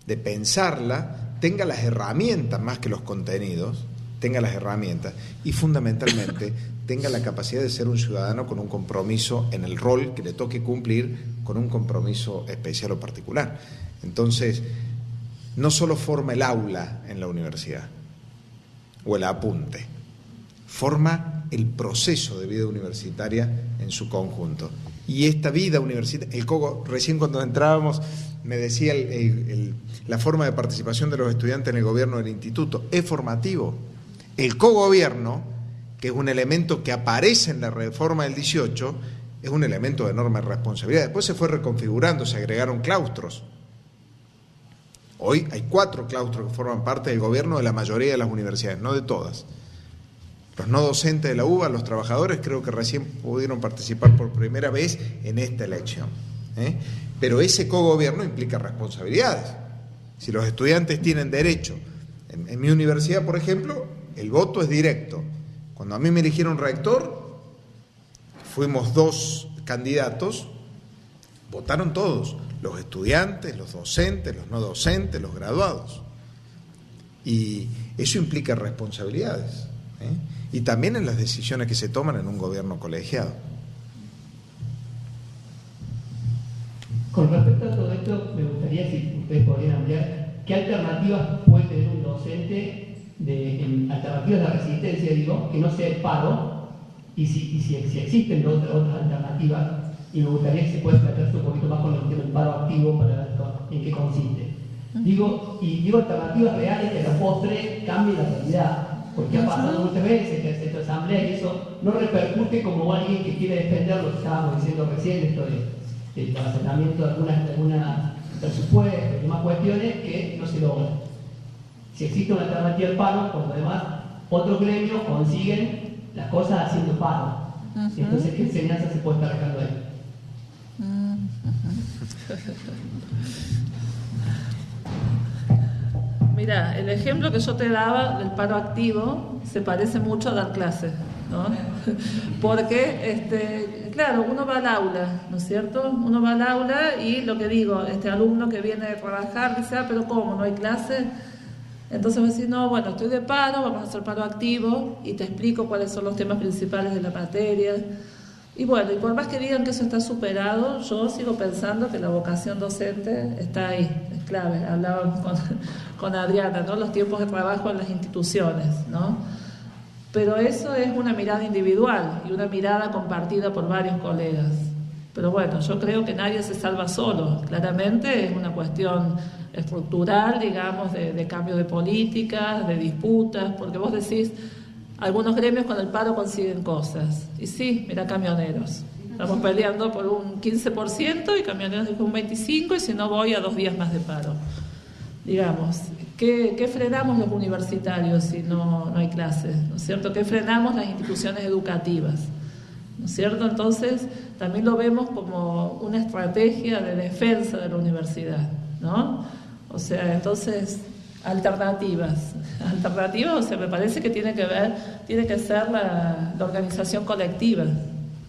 de pensarla, tenga las herramientas más que los contenidos, tenga las herramientas y fundamentalmente tenga la capacidad de ser un ciudadano con un compromiso en el rol que le toque cumplir, con un compromiso especial o particular. Entonces, no solo forma el aula en la universidad o el apunte, forma el proceso de vida universitaria en su conjunto. Y esta vida universitaria, el Cogo, recién cuando entrábamos me decía la forma de participación de los estudiantes en el gobierno del instituto, es formativo. El cogobierno, que es un elemento que aparece en la reforma del 18, es un elemento de enorme responsabilidad. Después se fue reconfigurando, se agregaron claustros. Hoy hay 4 claustros que forman parte del gobierno de la mayoría de las universidades, no de todas. Los no docentes de la UBA, los trabajadores, creo que recién pudieron participar por primera vez en esta elección. Pero ese cogobierno implica responsabilidades. Si los estudiantes tienen derecho, en mi universidad, por ejemplo, el voto es directo. Cuando a mí me eligieron rector, fuimos 2 candidatos, votaron todos, los estudiantes, los docentes, los no docentes, los graduados. Y eso implica responsabilidades, y también en las decisiones que se toman en un gobierno colegiado. Con respecto a todo esto, me gustaría si ustedes podrían ampliar qué alternativas puede tener un docente alternativas de resistencia, digo, que no sea el paro, y si existen otras alternativas, y me gustaría que se pueda plantearse un poquito más con el tema del paro activo para ver en qué consiste. Digo alternativas reales que a la postre cambien la realidad, porque ha pasado muchas veces que esta asamblea y eso no repercute como alguien que quiere defender lo que estábamos diciendo recién, esto del asentamiento de algunas presupuestos y demás cuestiones que no se logran. Si existe una alternativa al paro, cuando además otros gremios consiguen las cosas haciendo paro. Entonces, ¿qué enseñanza se puede estar dejando ahí? Mira, el ejemplo que yo te daba del paro activo se parece mucho a dar clases, ¿no? Porque, claro, uno va al aula, ¿no es cierto? Uno va al aula y lo que digo, este alumno que viene a trabajar dice, pero ¿cómo? ¿No hay clase? Entonces me decís, no, bueno, estoy de paro, vamos a hacer paro activo y te explico cuáles son los temas principales de la materia. Y bueno, y por más que digan que eso está superado, yo sigo pensando que la vocación docente está ahí, es clave. Hablábamos con Adriana, ¿no? Los tiempos de trabajo en las instituciones, ¿no? Pero eso es una mirada individual y una mirada compartida por varios colegas. Pero bueno, yo creo que nadie se salva solo. Claramente es una cuestión estructural, digamos, de cambio de políticas, de disputas, porque vos decís, algunos gremios con el paro consiguen cosas. Y sí, mira, camioneros. Estamos peleando por un 15% y camioneros dijo un 25%, y si no voy a 2 días más de paro. Digamos, ¿qué frenamos los universitarios si no hay clases? ¿No es cierto? ¿Qué frenamos las instituciones educativas? ¿No es cierto? Entonces, también lo vemos como una estrategia de defensa de la universidad, ¿no? O sea, entonces, alternativas, o sea, me parece que tiene que ser la organización colectiva,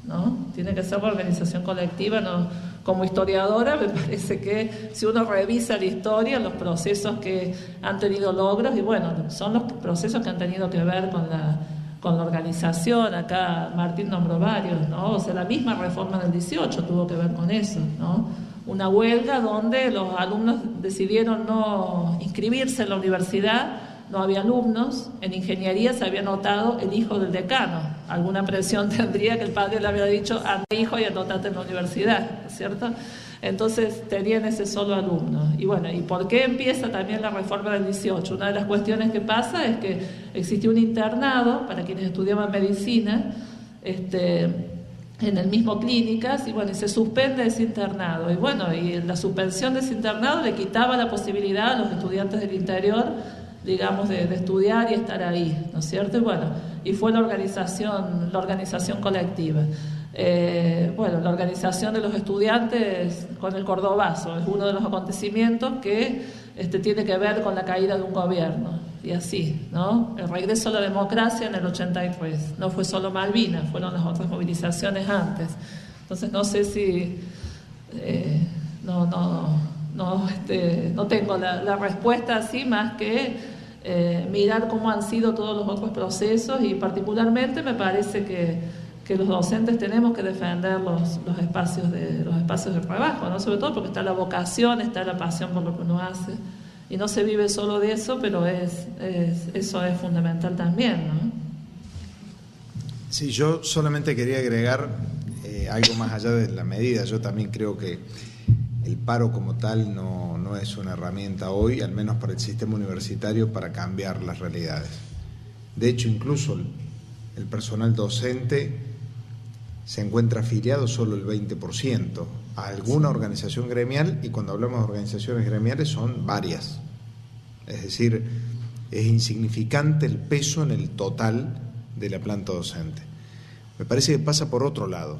¿no? Tiene que ser la organización colectiva, ¿no? Como historiadora, me parece que si uno revisa la historia, los procesos que han tenido logros, y bueno, son los procesos que han tenido que ver con la organización. Acá Martín nombró varios, ¿no? O sea, la misma reforma del 18 tuvo que ver con eso, ¿no? Una huelga donde los alumnos decidieron no inscribirse en la universidad, no había alumnos, en ingeniería se había anotado el hijo del decano. Alguna presión tendría que el padre le había dicho, anda hijo y anotate en la universidad, ¿cierto? Entonces tenían ese solo alumno. Y bueno, ¿y por qué empieza también la reforma del 18? Una de las cuestiones que pasa es que existió un internado para quienes estudiaban medicina, en el mismo clínicas, y bueno, y se suspende ese internado. Y bueno, y la suspensión de ese internado le quitaba la posibilidad a los estudiantes del interior, digamos, de estudiar y estar ahí, ¿no es cierto? Y bueno, y fue la organización colectiva. Bueno, la organización de los estudiantes con el Cordobazo es uno de los acontecimientos que tiene que ver con la caída de un gobierno, y así, ¿no? El regreso a la democracia en el 83, no fue solo Malvinas, fueron las otras movilizaciones antes. Entonces no sé si no tengo la respuesta así, más que mirar cómo han sido todos los otros procesos, y particularmente me parece que los docentes tenemos que defender los espacios de trabajo, ¿no? Sobre todo porque está la vocación, está la pasión por lo que uno hace, y no se vive solo de eso, pero eso es fundamental también, ¿no? Sí, yo solamente quería agregar algo más allá de la medida. Yo también creo que el paro como tal no es una herramienta hoy, al menos para el sistema universitario, para cambiar las realidades. De hecho, incluso el personal docente se encuentra afiliado solo el 20% a alguna organización gremial, y cuando hablamos de organizaciones gremiales son varias. Es decir, es insignificante el peso en el total de la planta docente. Me parece que pasa por otro lado.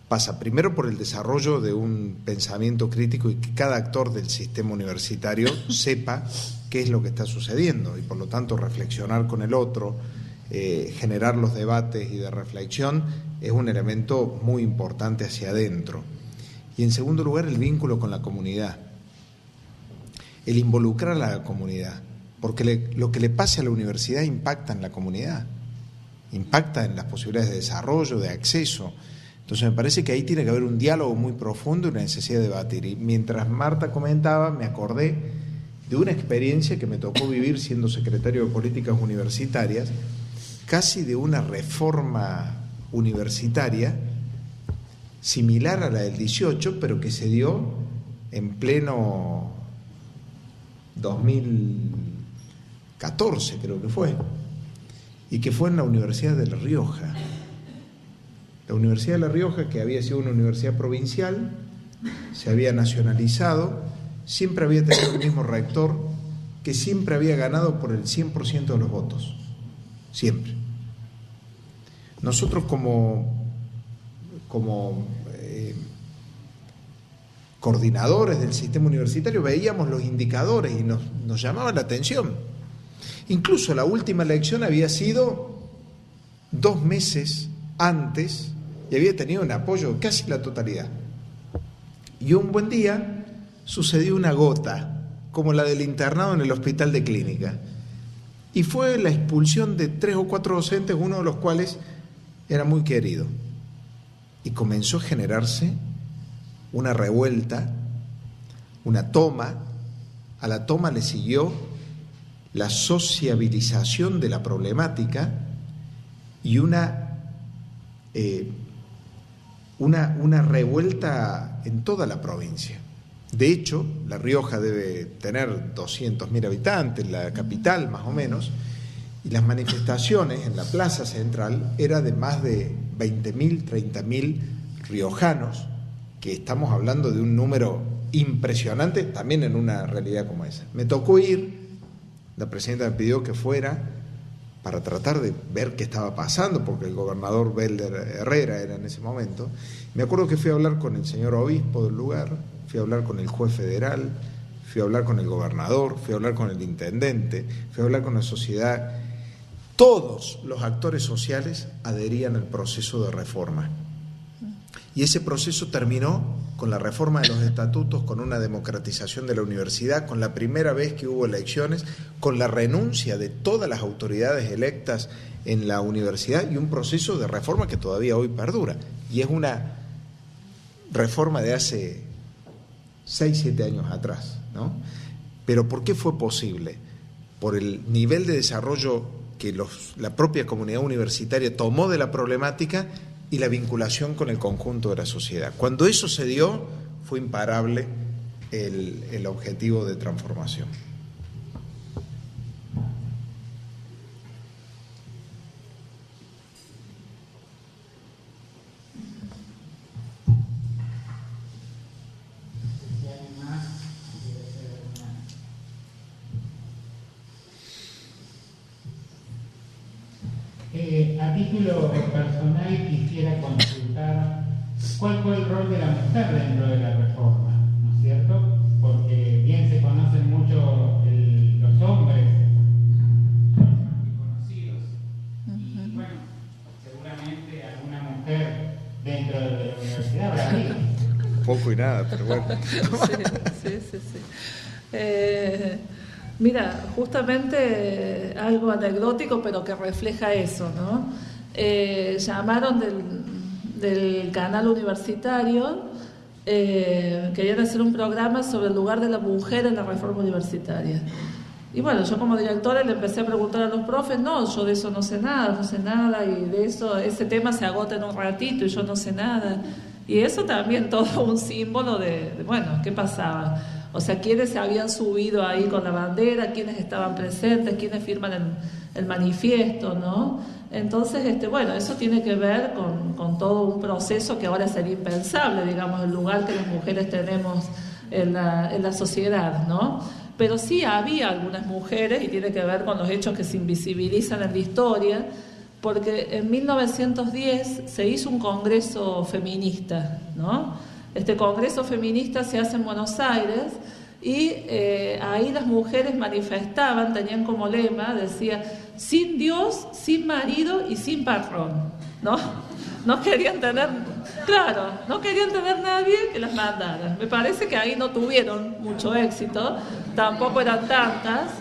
Pasa primero por el desarrollo de un pensamiento crítico, y que cada actor del sistema universitario sepa qué es lo que está sucediendo, y por lo tanto reflexionar con el otro, generar los debates y de reflexión es un elemento muy importante hacia adentro. Y en segundo lugar, el vínculo con la comunidad, el involucrar a la comunidad, porque lo que le pase a la universidad impacta en la comunidad, impacta en las posibilidades de desarrollo, de acceso. Entonces me parece que ahí tiene que haber un diálogo muy profundo y una necesidad de debatir. Y mientras Marta comentaba, me acordé de una experiencia que me tocó vivir siendo secretario de Políticas Universitarias, casi de una reforma universitaria similar a la del 18, pero que se dio en pleno 2014, creo que fue, y que fue en la Universidad de La Rioja. La Universidad de La Rioja, que había sido una universidad provincial, se había nacionalizado, siempre había tenido el mismo rector, que siempre había ganado por el 100% de los votos, siempre. Nosotros como coordinadores del sistema universitario veíamos los indicadores y nos llamaba la atención. Incluso la última elección había sido 2 meses antes y había tenido un apoyo casi la totalidad. Y un buen día sucedió una gota, como la del internado en el hospital de clínica, y fue la expulsión de 3 o 4 docentes, uno de los cuales era muy querido. y comenzó a generarse una revuelta, una toma. A la toma le siguió la sociabilización de la problemática y una revuelta en toda la provincia. De hecho, La Rioja debe tener 200.000 habitantes, la capital más o menos, y las manifestaciones en la plaza central eran de más de 20.000, 30.000 riojanos, que estamos hablando de un número impresionante también en una realidad como esa. Me tocó ir, la presidenta me pidió que fuera para tratar de ver qué estaba pasando, porque el gobernador Belder Herrera era en ese momento. Me acuerdo que fui a hablar con el señor obispo del lugar, fui a hablar con el juez federal, fui a hablar con el gobernador, fui a hablar con el intendente, fui a hablar con la sociedad. Todos los actores sociales adherían al proceso de reforma. Y ese proceso terminó con la reforma de los estatutos, con una democratización de la universidad, con la primera vez que hubo elecciones, con la renuncia de todas las autoridades electas en la universidad y un proceso de reforma que todavía hoy perdura. Y es una reforma de hace 6, 7 años atrás, ¿no? Pero ¿por qué fue posible? Por el nivel de desarrollo que la propia comunidad universitaria tomó de la problemática y la vinculación con el conjunto de la sociedad. Cuando eso se dio, fue imparable el objetivo de transformación. A título personal quisiera consultar cuál fue el rol de la mujer dentro de la reforma, ¿no es cierto? Porque bien se conocen mucho los hombres, son conocidos, y bueno, seguramente alguna mujer dentro de la universidad habrá habido. Poco y nada, pero bueno. Sí. Mira, justamente algo anecdótico, pero que refleja eso, ¿no? Llamaron del canal universitario, querían hacer un programa sobre el lugar de la mujer en la reforma universitaria. Y bueno, yo como directora le empecé a preguntar a los profes, no, yo de eso no sé nada, y de eso, ese tema se agota en un ratito y yo no sé nada. Y eso también todo un símbolo de bueno, ¿qué pasaba? O sea, quiénes se habían subido ahí con la bandera, quiénes estaban presentes, quiénes firman el manifiesto, ¿no? Entonces, bueno, eso tiene que ver con todo un proceso que ahora sería impensable, digamos, el lugar que las mujeres tenemos en la sociedad, ¿no? Pero sí había algunas mujeres, y tiene que ver con los hechos que se invisibilizan en la historia, porque en 1910 se hizo un congreso feminista, ¿no? Este congreso feminista se hace en Buenos Aires y ahí las mujeres manifestaban, tenían como lema, decía, sin Dios, sin marido y sin patrón, ¿no? No querían tener, claro, no querían tener nadie que las mandara. Me parece que ahí no tuvieron mucho éxito, tampoco eran tantas.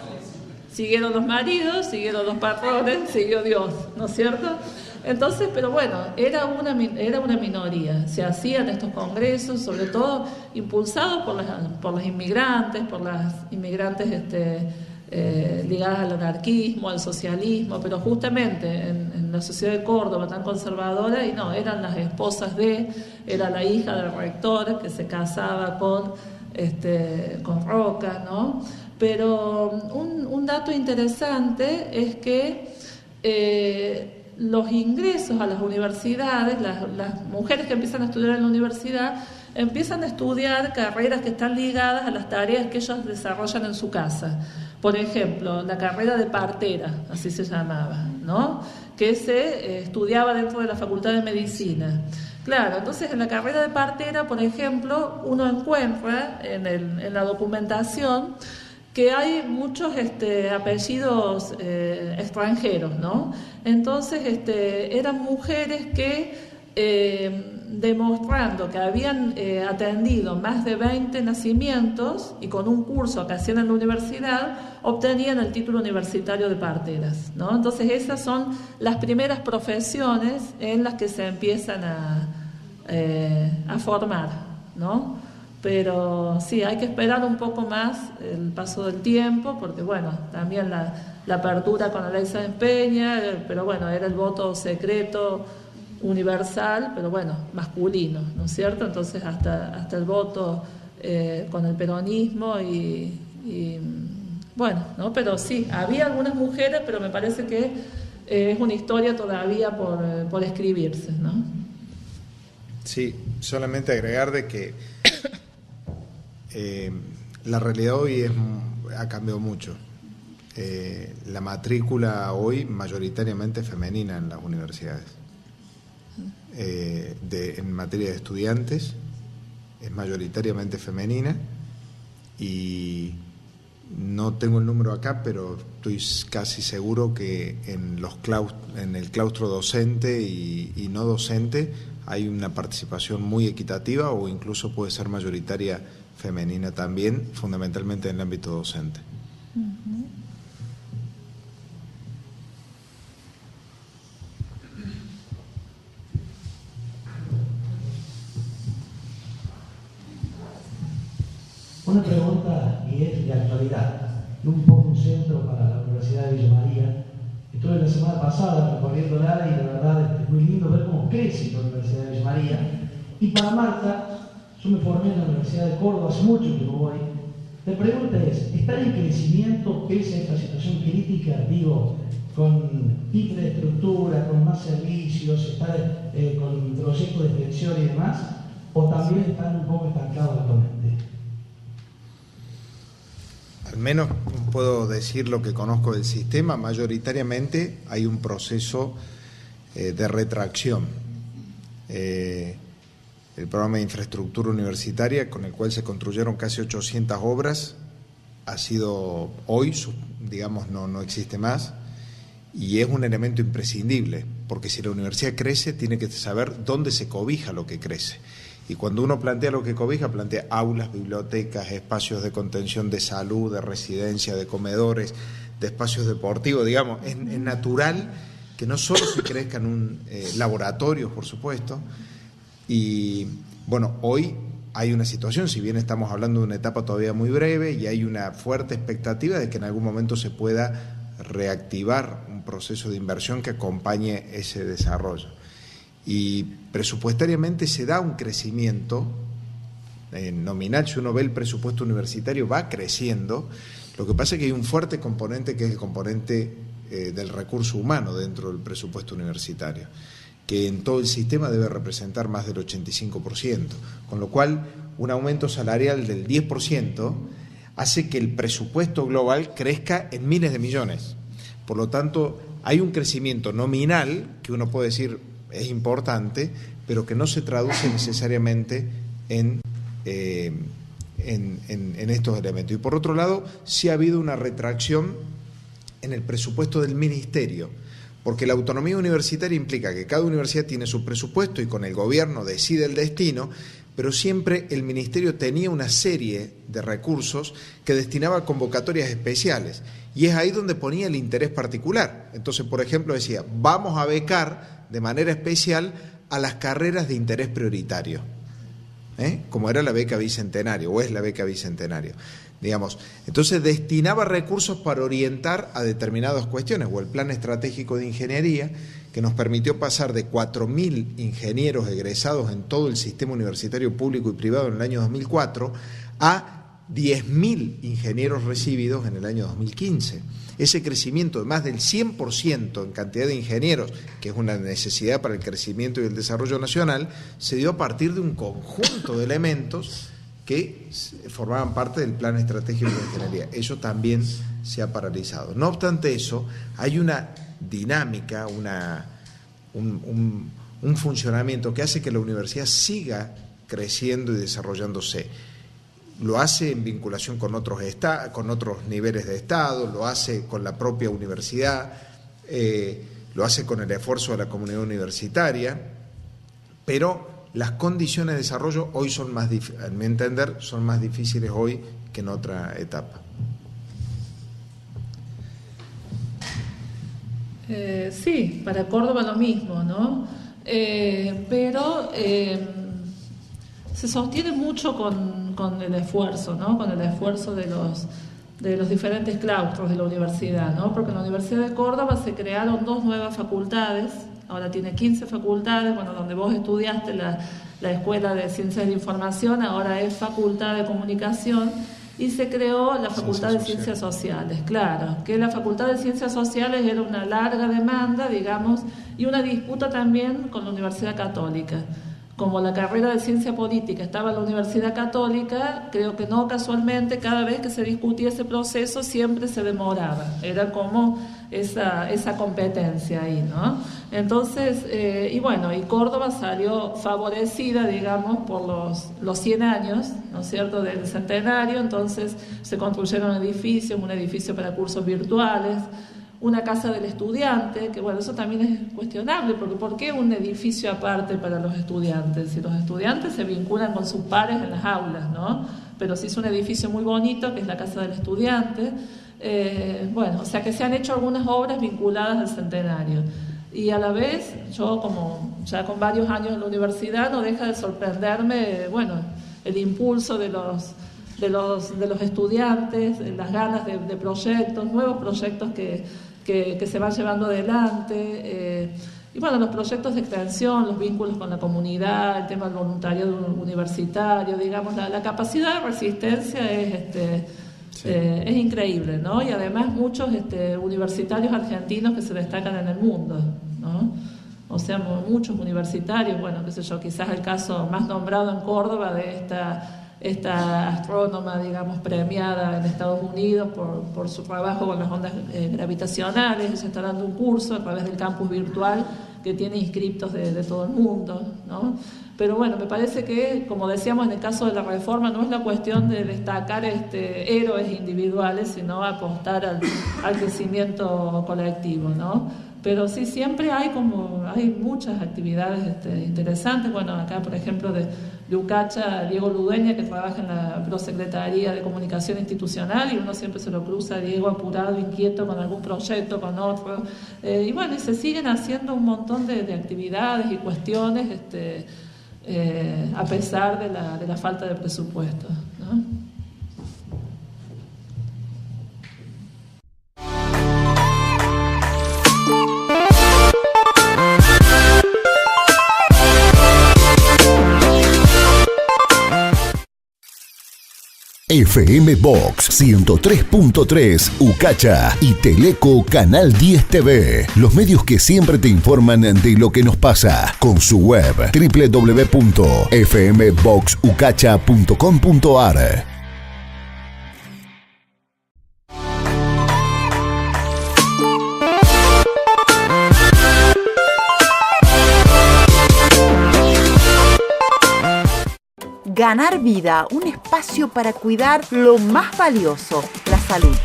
Siguieron los maridos, siguieron los patrones, siguió Dios, ¿no es cierto? Entonces, pero bueno, era una minoría. Se hacían estos congresos, sobre todo impulsados por las inmigrantes, ligadas al anarquismo, al socialismo, pero justamente en la sociedad de Córdoba tan conservadora, y no, eran las esposas era la hija del rector que se casaba con Roca, ¿no? Pero un dato interesante es que los ingresos a las universidades, las mujeres que empiezan a estudiar en la universidad, empiezan a estudiar carreras que están ligadas a las tareas que ellos desarrollan en su casa. Por ejemplo, la carrera de partera, así se llamaba, ¿no? Que se estudiaba dentro de la Facultad de Medicina. Claro, entonces en la carrera de partera, por ejemplo, uno encuentra en la documentación que hay muchos apellidos extranjeros, ¿no? Entonces eran mujeres que, demostrando que habían atendido más de 20 nacimientos y con un curso que hacían en la universidad, obtenían el título universitario de parteras, ¿no? Entonces esas son las primeras profesiones en las que se empiezan a formar, ¿no? Pero sí, hay que esperar un poco más el paso del tiempo, porque bueno, también la apertura con Alexa Peña, pero bueno, era el voto secreto universal, pero bueno, masculino, ¿no es cierto? Entonces hasta el voto con el peronismo y bueno, ¿no? Pero sí, había algunas mujeres, pero me parece que es una historia todavía por escribirse, ¿no? Sí, solamente agregar de que la realidad hoy ha cambiado mucho. La matrícula hoy mayoritariamente femenina en las universidades. En materia de estudiantes es mayoritariamente femenina y no tengo el número acá, pero estoy casi seguro que en el claustro docente y no docente hay una participación muy equitativa o incluso puede ser mayoritaria femenina también, fundamentalmente en el ámbito docente. Una pregunta y es de actualidad, y un poco un centro para la Universidad de Villa María. Estuve la semana pasada recorriéndola y la verdad es muy lindo ver cómo crece la Universidad de Villa María. Y para Marta, yo me formé en la Universidad de Córdoba, hace mucho que no voy. La pregunta es, ¿está en crecimiento pese a esta situación crítica, digo, con infraestructura, con más servicios, está con proyectos de extensión y demás, o también están un poco estancados actualmente? Al menos puedo decir lo que conozco del sistema, mayoritariamente hay un proceso de retracción. El programa de infraestructura universitaria, con el cual se construyeron casi 800 obras, ha sido hoy, digamos, no existe más, y es un elemento imprescindible, porque si la universidad crece, tiene que saber dónde se cobija lo que crece. Y cuando uno plantea lo que cobija, plantea aulas, bibliotecas, espacios de contención de salud, de residencia, de comedores, de espacios deportivos, digamos, es natural que no solo se crezcan laboratorios, por supuesto. Y bueno, hoy hay una situación, si bien estamos hablando de una etapa todavía muy breve y hay una fuerte expectativa de que en algún momento se pueda reactivar un proceso de inversión que acompañe ese desarrollo. Y presupuestariamente se da un crecimiento nominal. Si uno ve el presupuesto universitario va creciendo. Lo que pasa es que hay un fuerte componente que es el componente del recurso humano dentro del presupuesto universitario, que en todo el sistema debe representar más del 85%, con lo cual un aumento salarial del 10% hace que el presupuesto global crezca en miles de millones. Por lo tanto, hay un crecimiento nominal que uno puede decir es importante, pero que no se traduce necesariamente en estos elementos. Y por otro lado, sí ha habido una retracción en el presupuesto del ministerio, porque la autonomía universitaria implica que cada universidad tiene su presupuesto y con el gobierno decide el destino, pero siempre el ministerio tenía una serie de recursos que destinaba a convocatorias especiales, y es ahí donde ponía el interés particular. Entonces, por ejemplo, decía, vamos a becar de manera especial a las carreras de interés prioritario, como era la beca Bicentenario, o es la beca Bicentenario, digamos. Entonces destinaba recursos para orientar a determinadas cuestiones, o el Plan Estratégico de Ingeniería, que nos permitió pasar de 4.000 ingenieros egresados en todo el sistema universitario público y privado en el año 2004 a 10.000 ingenieros recibidos en el año 2015. Ese crecimiento de más del 100% en cantidad de ingenieros, que es una necesidad para el crecimiento y el desarrollo nacional, se dio a partir de un conjunto de elementos que formaban parte del Plan Estratégico de Ingeniería. Eso también se ha paralizado. No obstante eso, hay una dinámica, un funcionamiento que hace que la universidad siga creciendo y desarrollándose. Lo hace en vinculación con otros niveles de Estado, lo hace con la propia universidad, lo hace con el esfuerzo de la comunidad universitaria, pero las condiciones de desarrollo hoy son más, a mi entender, son más difíciles hoy que en otra etapa. Sí, para Córdoba lo mismo, ¿no? pero se sostiene mucho con el esfuerzo, ¿no? Con el esfuerzo de los diferentes claustros de la universidad, ¿no? Porque en la Universidad de Córdoba se crearon 2 nuevas facultades, ahora tiene 15 facultades, bueno, donde vos estudiaste la Escuela de Ciencias de Información, ahora es Facultad de Comunicación, y se creó la Facultad de Ciencias Sociales, claro, que la Facultad de Ciencias Sociales era una larga demanda, digamos, y una disputa también con la Universidad Católica. Como la carrera de Ciencia Política estaba en la Universidad Católica, creo que no casualmente, cada vez que se discutía ese proceso siempre se demoraba, era como esa competencia ahí, ¿no? Entonces, y bueno, y Córdoba salió favorecida, digamos, por los 100 años, ¿no es cierto?, del centenario. Entonces se construyeron edificios, un edificio para cursos virtuales, una casa del estudiante, que bueno, eso también es cuestionable, porque ¿por qué un edificio aparte para los estudiantes? Si los estudiantes se vinculan con sus pares en las aulas, ¿no? Pero sí es un edificio muy bonito, que es la casa del estudiante. Bueno, o sea que se han hecho algunas obras vinculadas al centenario. Y a la vez, yo como ya con varios años en la universidad, no deja de sorprenderme, bueno, el impulso de los estudiantes, las ganas de proyectos, nuevos proyectos que se van llevando adelante, y bueno, los proyectos de extensión, los vínculos con la comunidad, el tema del voluntariado universitario, digamos, la capacidad de resistencia es increíble, ¿no? Y además muchos universitarios argentinos que se destacan en el mundo, ¿no? O sea, muchos universitarios, bueno, qué sé yo, quizás el caso más nombrado en Córdoba de esta astrónoma, digamos, premiada en Estados Unidos por su trabajo con las ondas gravitacionales. Ella está dando un curso a través del campus virtual que tiene inscriptos de todo el mundo, ¿no? Pero bueno, me parece que, como decíamos en el caso de la reforma, no es la cuestión de destacar héroes individuales, sino apostar al crecimiento colectivo, ¿no? Pero sí, siempre hay muchas actividades interesantes. Bueno, acá, por ejemplo, de UCACHA, Diego Ludueña, que trabaja en la Prosecretaría de Comunicación Institucional, y uno siempre se lo cruza, Diego, apurado, inquieto con algún proyecto, con otro. Y bueno, y se siguen haciendo un montón de actividades y cuestiones, a pesar de la falta de presupuesto, ¿no? FM Box 103.3 Ucacha y Teleco Canal 10 TV. Los medios que siempre te informan de lo que nos pasa, con su web www.fmboxucacha.com.ar. Ganar Vida, un espacio para cuidar lo más valioso, la salud.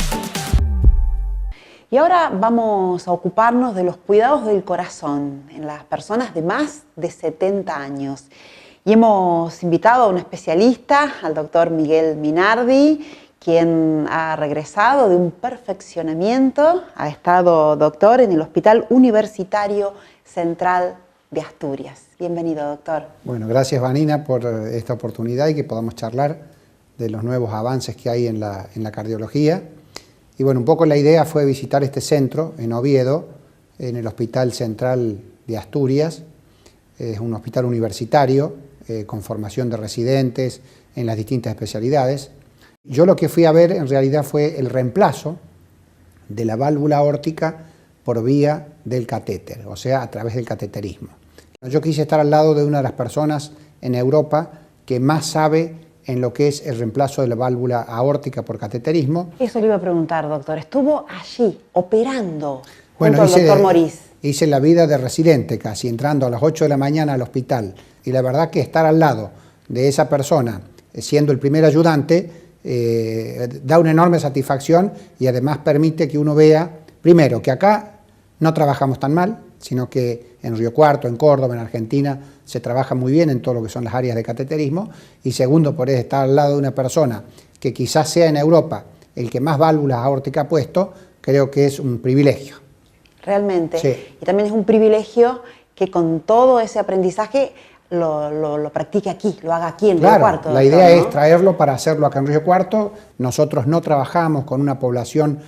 Y ahora vamos a ocuparnos de los cuidados del corazón en las personas de más de 70 años. Y hemos invitado a un especialista, al doctor Miguel Minardi, quien ha regresado de un perfeccionamiento, ha estado doctor en el Hospital Universitario Central de Asturias. Bienvenido, doctor. Bueno, gracias, Vanina, por esta oportunidad y que podamos charlar de los nuevos avances que hay en la cardiología. Y bueno, un poco la idea fue visitar este centro en Oviedo, en el Hospital Central de Asturias. Es un hospital universitario con formación de residentes en las distintas especialidades. Yo lo que fui a ver en realidad fue el reemplazo de la válvula aórtica por vía del catéter, o sea, a través del cateterismo. Yo quise estar al lado de una de las personas en Europa que más sabe en lo que es el reemplazo de la válvula aórtica por cateterismo. Eso le iba a preguntar, doctor. Estuvo allí, operando, junto al doctor Morís. Hice la vida de residente casi, entrando a las 8 de la mañana al hospital. Y la verdad que estar al lado de esa persona, siendo el primer ayudante, da una enorme satisfacción y además permite que uno vea, primero, que acá no trabajamos tan mal, sino que en Río Cuarto, en Córdoba, en Argentina, se trabaja muy bien en todo lo que son las áreas de cateterismo. Y segundo, por estar al lado de una persona que quizás sea en Europa el que más válvulas aórticas ha puesto, creo que es un privilegio. Realmente. Sí. Y también es un privilegio que con todo ese aprendizaje lo practique aquí, lo haga aquí en Río Cuarto. La idea es traerlo para hacerlo acá en Río Cuarto. Nosotros no trabajamos con una población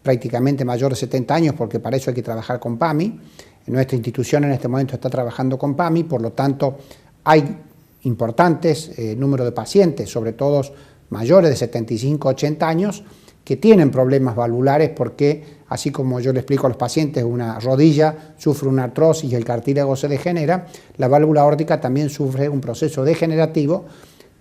prácticamente mayor de 70 años porque para eso hay que trabajar con PAMI. Nuestra institución en este momento está trabajando con PAMI, por lo tanto hay importantes número de pacientes, sobre todo mayores de 75 80 años, que tienen problemas valvulares porque, así como yo le explico a los pacientes, una rodilla sufre una artrosis y el cartílago se degenera, la válvula aórtica también sufre un proceso degenerativo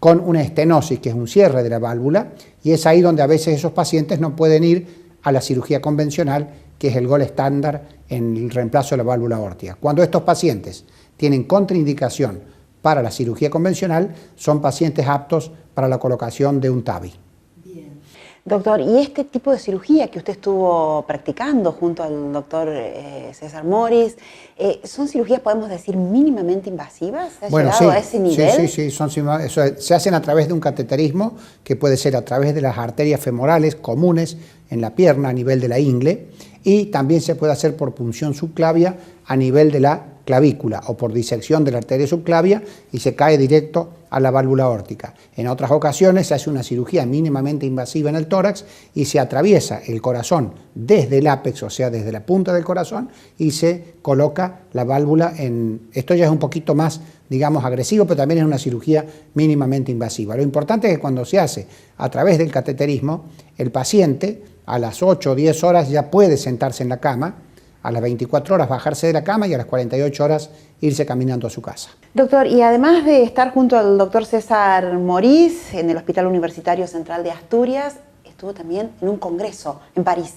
con una estenosis, que es un cierre de la válvula, y es ahí donde a veces esos pacientes no pueden ir a la cirugía convencional, que es el gol estándar en el reemplazo de la válvula aórtica. Cuando estos pacientes tienen contraindicación para la cirugía convencional, son pacientes aptos para la colocación de un TAVI. Doctor, ¿y este tipo de cirugía que usted estuvo practicando junto al doctor César Moris, son cirugías, podemos decir, mínimamente invasivas? ¿Ha llegado a ese nivel? Sí, se hacen a través de un cateterismo que puede ser a través de las arterias femorales comunes en la pierna a nivel de la ingle, y también se puede hacer por punción subclavia a nivel de la clavícula o por disección de la arteria subclavia y se cae directo a la válvula aórtica. En otras ocasiones se hace una cirugía mínimamente invasiva en el tórax y se atraviesa el corazón desde el ápex, o sea, desde la punta del corazón, y se coloca la válvula en... Esto ya es un poquito más, digamos, agresivo, pero también es una cirugía mínimamente invasiva. Lo importante es que cuando se hace a través del cateterismo, el paciente a las 8 o 10 horas ya puede sentarse en la cama, a las 24 horas bajarse de la cama y a las 48 horas irse caminando a su casa. Doctor, y además de estar junto al doctor César Moris en el Hospital Universitario Central de Asturias, estuvo también en un congreso en París.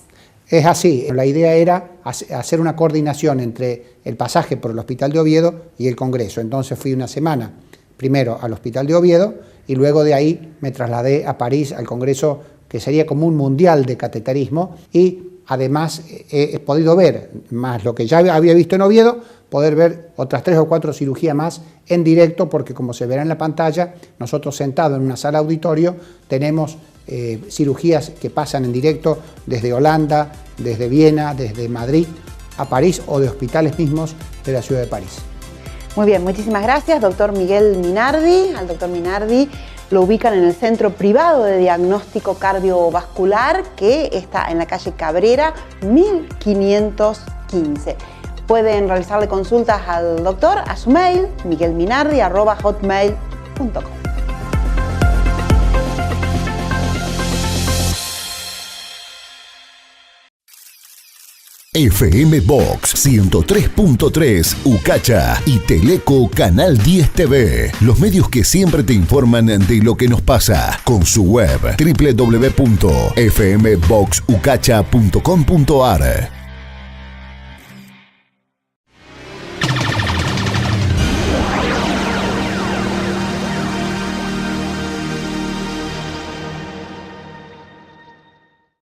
Es así, la idea era hacer una coordinación entre el pasaje por el Hospital de Oviedo y el congreso. Entonces fui una semana primero al Hospital de Oviedo y luego de ahí me trasladé a París al congreso que sería como un mundial de cateterismo, y además he podido ver, más lo que ya había visto en Oviedo, poder ver otras 3 o 4 cirugías más en directo, porque como se verá en la pantalla, nosotros sentados en una sala auditorio tenemos cirugías que pasan en directo desde Holanda, desde Viena, desde Madrid a París o de hospitales mismos de la ciudad de París. Muy bien, muchísimas gracias, doctor Miguel Minardi. Al doctor Minardi lo ubican en el Centro Privado de Diagnóstico Cardiovascular, que está en la calle Cabrera, 1515. Pueden realizarle consultas al doctor a su mail, miguelminardi@hotmail.com. FM Box 103.3 Ucacha y Teleco Canal 10 TV. Los medios que siempre te informan de lo que nos pasa. Con su web www.fmboxucacha.com.ar.